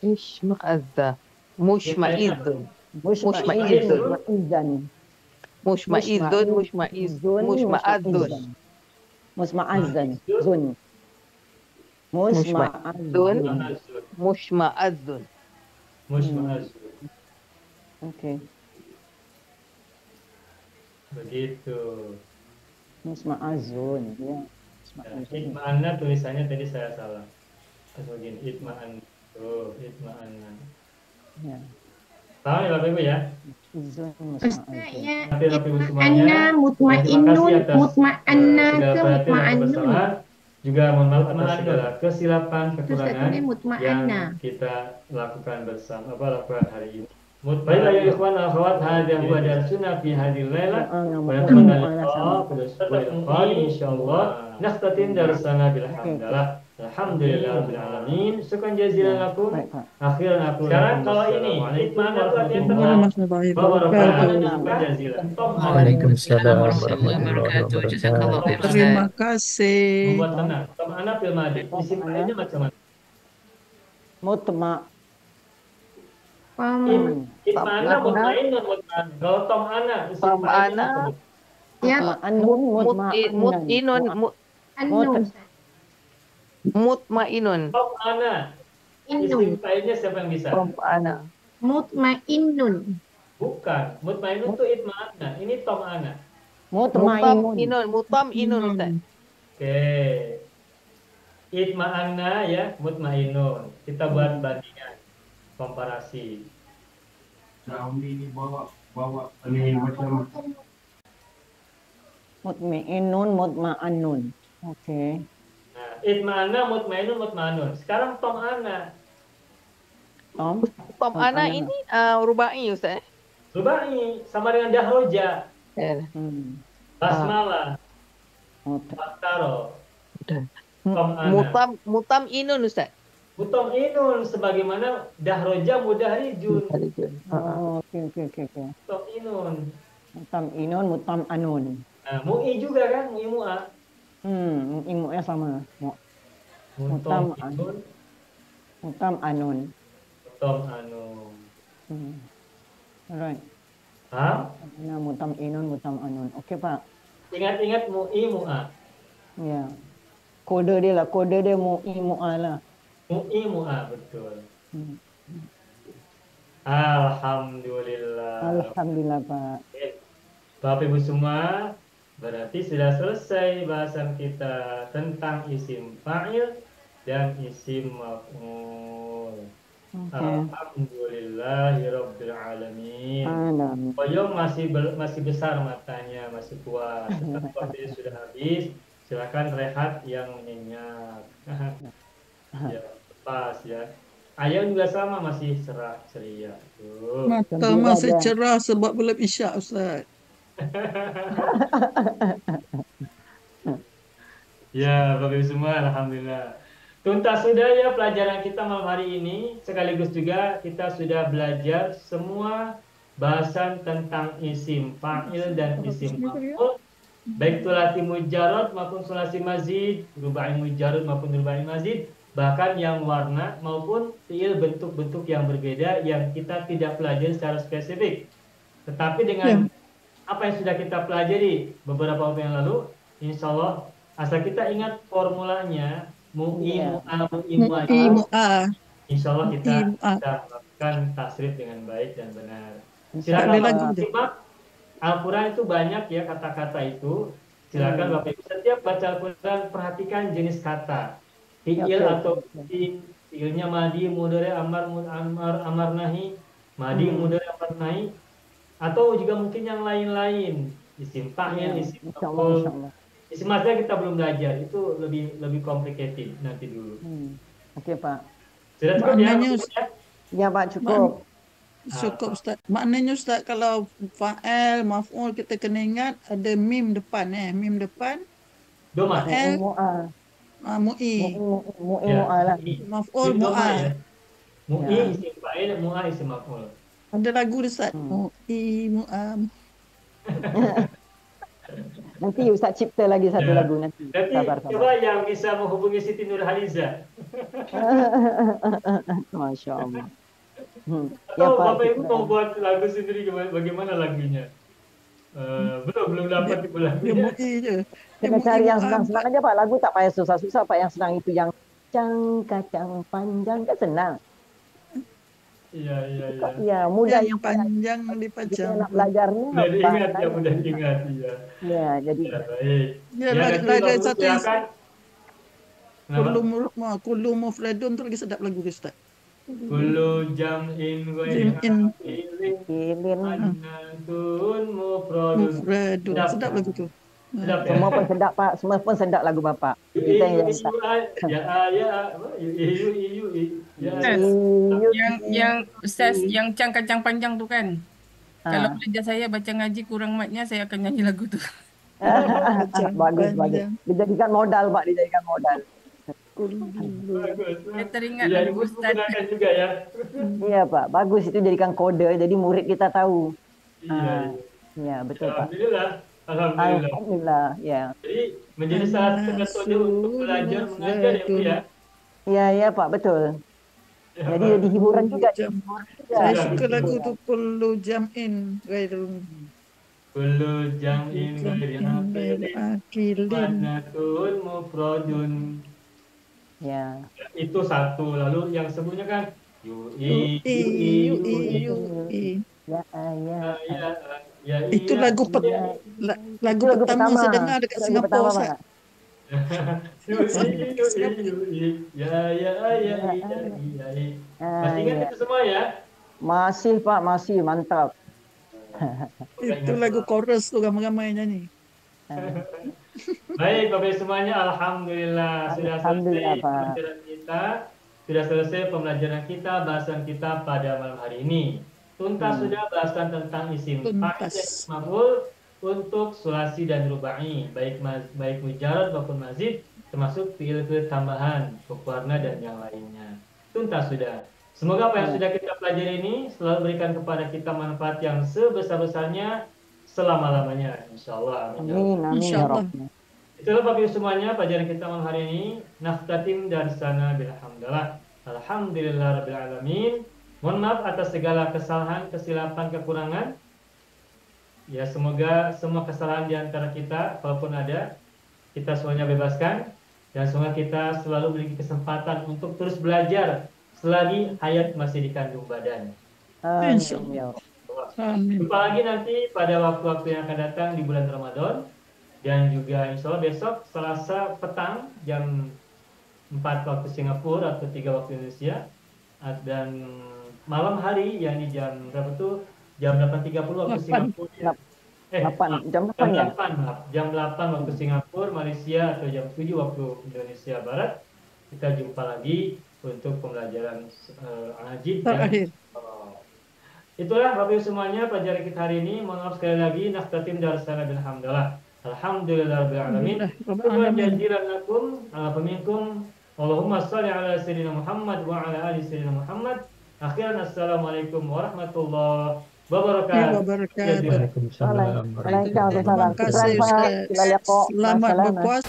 Isma'azza. Mushma'idzun. Mushma'idzun. Mushma'azzan. Zun. Mushma'azzun. Oke. Begitu. Mushma'azzun. Ya. Itma'anna tulisannya tadi saya salah. Begini, itma'anna. Tuh, itma'anna. Ya. Tahu ya Bapak Ibu ya? Ustaz ya, itma'anna, mutma'innun, mutma'anna ke mutma'annun. Juga mohon maaf atas segala kesilapan, kekurangan yang mutma'anna kita lakukan bersama, lakukan hari ini. Baiklah ya ikhwan akhwat, hadza huwa darsuna fi hadhil laila. Wa yataqabbalu insyaallah nakhtatim darsana bilhamdulillah. Alhamdulillahirrahmanirrahim. Syukran jazilan lakum. Akhiran aku. Sekarang kalau ini, mana tuh artinya tenang? Waalaikumsalam warahmatullahi wabarakatuh. Terima kasih. Membuat tenang. Tom ana fil madi. Isim failnya macam mana? Mutma. Itma'ana mutmainun mutma'an. Kalau tom ana isim Tom'ana. Ya. Mut'inun. Mutmainun. Tom'ana. Isim failnya siapa yang bisa? Tom'ana. Mutmainnun. Bukan. Mutmainun itu itma'ana. Ini tom'ana. Mutmainun. Mutmainun Ustaz. Oke. Itma'anna ya, mutmainun. Kita buat bandingan. Komparasi. Ini bawa ini macam Mutmainun, mutma'annun. Oke. Nah, itma'anna, mutmainun, mutma'anun. Sekarang tom'ana. Tom'ana ini rubai Ustaz. Rubai sama dengan dahroja. Basmalah. Baktaro. Mutam'inun Ustaz. Mutam'inun sebagaimana dahroja mudahrijun. Oke. Mutam'inun. Mutam'inun, mutam'anun. Nah, mu'i juga kan, mu'i mu'a. Mu'imu'nya sama. Mutam'inun. Mutam'anun. Mutam'anun. Alright. Mutam'inun, mutam'anun. Oke, Pak. Ingat-ingat mu'i mu'a. Ya. Kode dia lah. Kode dia mu'i mu'a lah. Mu'i mu'a, betul. Alhamdulillah. Alhamdulillah, Pak. Bapak Ibu semua, berarti sudah selesai bahasan kita tentang isim fa'il dan isim maf'ul. Alhamdulillahirabbil alamin. Boyong masih besar matanya, masih kuat. Tetapi waktunya sudah habis. Silakan rehat yang nyenyak. Ya, pas ya. Ayam juga sama masih cerah ceria. Mata masih cerah sebab belum isyak Ustaz. Ya, Bapak Ibu semua, alhamdulillah. Tuntas sudah ya pelajaran kita malam hari ini. Sekaligus juga kita sudah belajar semua bahasan tentang isim fa'il dan isim maf'ul. Baik sulasi mujarrad maupun sulasi mazid, rubai mujarrad maupun rubai mazid, bahkan yang warna maupun fiil bentuk-bentuk yang berbeda yang kita tidak pelajari secara spesifik. Tetapi dengan apa yang sudah kita pelajari beberapa waktu yang lalu, insya Allah asal kita ingat formulanya mu'i mu'a, insya Allah kita bisa melakukan tasrif dengan baik dan benar. Silakan simak Al-Quran itu banyak ya kata-kata itu. Silakan Bapak Ibu setiap baca Al-Quran perhatikan jenis kata. Fi'il atau fi'ilnya madi, mudhari, amar nahi, madi, mudhari, amar nahi, atau juga mungkin yang lain-lain. Isim fa'il, isim maf'ul. Isim masdar kita belum belajar, itu lebih complicated nanti dulu. Oke, Pak. Sudah cukup ya? Ya, Pak, cukup. Cukup Ustaz. Maknanya Ustaz kalau fa'il, maf'ul kita kena ingat ada mim depan mim depan. Doma. Mu'i. Mu'i mu'a lah. Maf'ul mu'a. Mu'i isim fa'il, mu'a isim maf'ul. Ada lagu Ustaz. Mu'i mu'a. Nanti Ustaz cipta lagi satu lagu nanti. Sabar. Coba yang bisa menghubungi Siti Nurhaliza. Masya Allah. Ya, Bapak Ibu mau buat lagu sendiri bagaimana lagunya? Belum dapat tipe lagunya. Kita cari yang senang-senang aja Pak. Lagu tak payah susah-susah Pak. Yang senang itu yang kacang panjang kan senang. Iya. Ya, mudah yang panjang dipajang. Nak belajarnya. Mudah diingat ya. Ya, jadi. Baik. Ya, lagu satu. Kullu mufradun tu lagi sedap lagu Ustaz. Kullu jam'in wa ilin annatun mufradun. Sedap lagu tu. Semua pun sedap Pak. Semua pun sedap lagu Bapak. Kita yang Ustaz yang kacang panjang tu kan. Kalau belajar saya baca ngaji kurang matnya saya akan nyanyi lagu tu. Bagus. Dijadikan modal, Pak, dijadikan modal. Saya teringat Iya, lagu ibu Ustaz. gunakan juga ya. Iya, Pak. Bagus itu jadikan kode, jadi murid kita tahu. Iya. Ya, betul, Pak. Alhamdulillah. Alhamdulillah, ya. Jadi menjadi salah satu metode untuk belajar mengajar ya Bu ya. Iya, Pak, betul. Jadi di hiburan juga. Saya suka lagu tu Kullu Jam'in Ghairun. Kullu jam'in ghairi akilin. Wanatun mufradun. Ya. Itu satu. Lalu yang sebelumnya kan Yui. Ya, Itu lagu lagu pertama saya dengar dekat Singapura, Ustaz. Masih ingat itu semua ya? Masih, Pak, masih mantap. Itu lagu chorus tu ramai-ramai nyanyi. Baik Bapak semuanya, alhamdulillah sudah selesai pembelajaran kita, sudah selesai pembelajaran kita, bahasan kita pada malam hari ini. Tuntas sudah bahasan tentang isim fa'il dan maf'ul untuk sulasi dan rubai, baik mujarad maupun mazid, termasuk fi'il tambahan, warna dan yang lainnya. Tuntas sudah. Semoga apa yang sudah kita pelajari ini selalu berikan kepada kita manfaat yang sebesar-besarnya selama-lamanya, insyaallah. Amin, amin ya Rabb. Itulah Bapak Ibu semuanya pelajaran kita malam hari ini. Naftatim dari sana bilhamdulillah. Alhamdulillahirabbil alamin. Mohon maaf atas segala kesalahan, kesilapan, kekurangan. Ya, semoga semua kesalahan di antara kita, walaupun ada, kita semuanya bebaskan. Dan semoga kita selalu memiliki kesempatan untuk terus belajar selagi hayat masih dikandung badan. Amin. Jumpa lagi nanti pada waktu-waktu yang akan datang di bulan Ramadan. Dan juga insya Allah besok Selasa petang jam 4 waktu Singapura atau 3 waktu Indonesia. Dan malam hari, yakni jam berapa tuh? Jam 8.30 waktu Singapura. Jam 8 waktu Singapura, Malaysia, atau jam 7 waktu Indonesia Barat. Kita jumpa lagi untuk pembelajaran Al-Ajib dan itulah Bapak Ibu semuanya pelajaran kita hari ini. Mohon maaf sekali lagi. Naftatim darsana bilhamdulillah. Alhamdulillahirabbil alamin. Wa jazilan lakum ala faminkum. Allahumma shalli ala sayyidina Muhammad wa ala ali sayyidina Muhammad. Akhiran assalamualaikum warahmatullahi wabarakatuh. Waalaikumsalam. Terima kasih Ustaz. Selamat berpuasa.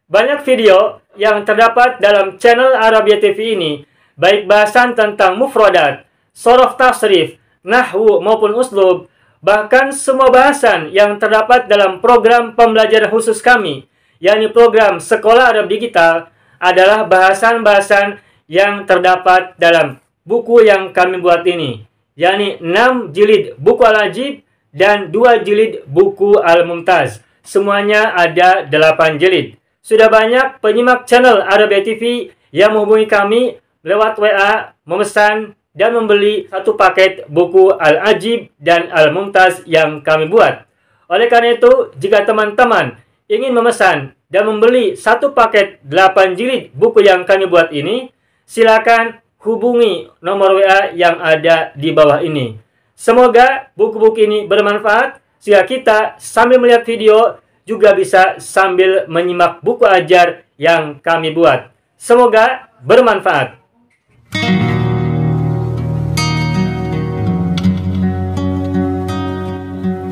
Banyak video yang terdapat dalam channel Arabia TV ini, baik bahasan tentang mufradat, sorof tasrif, nahwu maupun uslub, bahkan semua bahasan yang terdapat dalam program pembelajaran khusus kami, yakni program Sekolah Arab Digital, adalah bahasan-bahasan yang terdapat dalam buku yang kami buat ini, yakni 6 jilid buku Al-Ajib dan 2 jilid buku Al-Mumtaz. Semuanya ada 8 jilid. Sudah banyak penyimak channel Arabia TV yang menghubungi kami lewat WA, memesan dan membeli satu paket buku Al-Ajib dan Al-Mumtaz yang kami buat. Oleh karena itu, jika teman-teman ingin memesan dan membeli satu paket 8 jilid buku yang kami buat ini, silakan hubungi nomor WA yang ada di bawah ini. Semoga buku-buku ini bermanfaat sehingga kita sambil melihat video juga bisa sambil menyimak buku ajar yang kami buat. Semoga bermanfaat.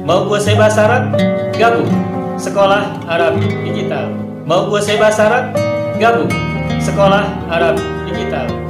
Mau kuasai bahasa Arab? Gabung Sekolah Arab Digital. Mau kuasai bahasa Arab? Gabung Sekolah Arab Digital.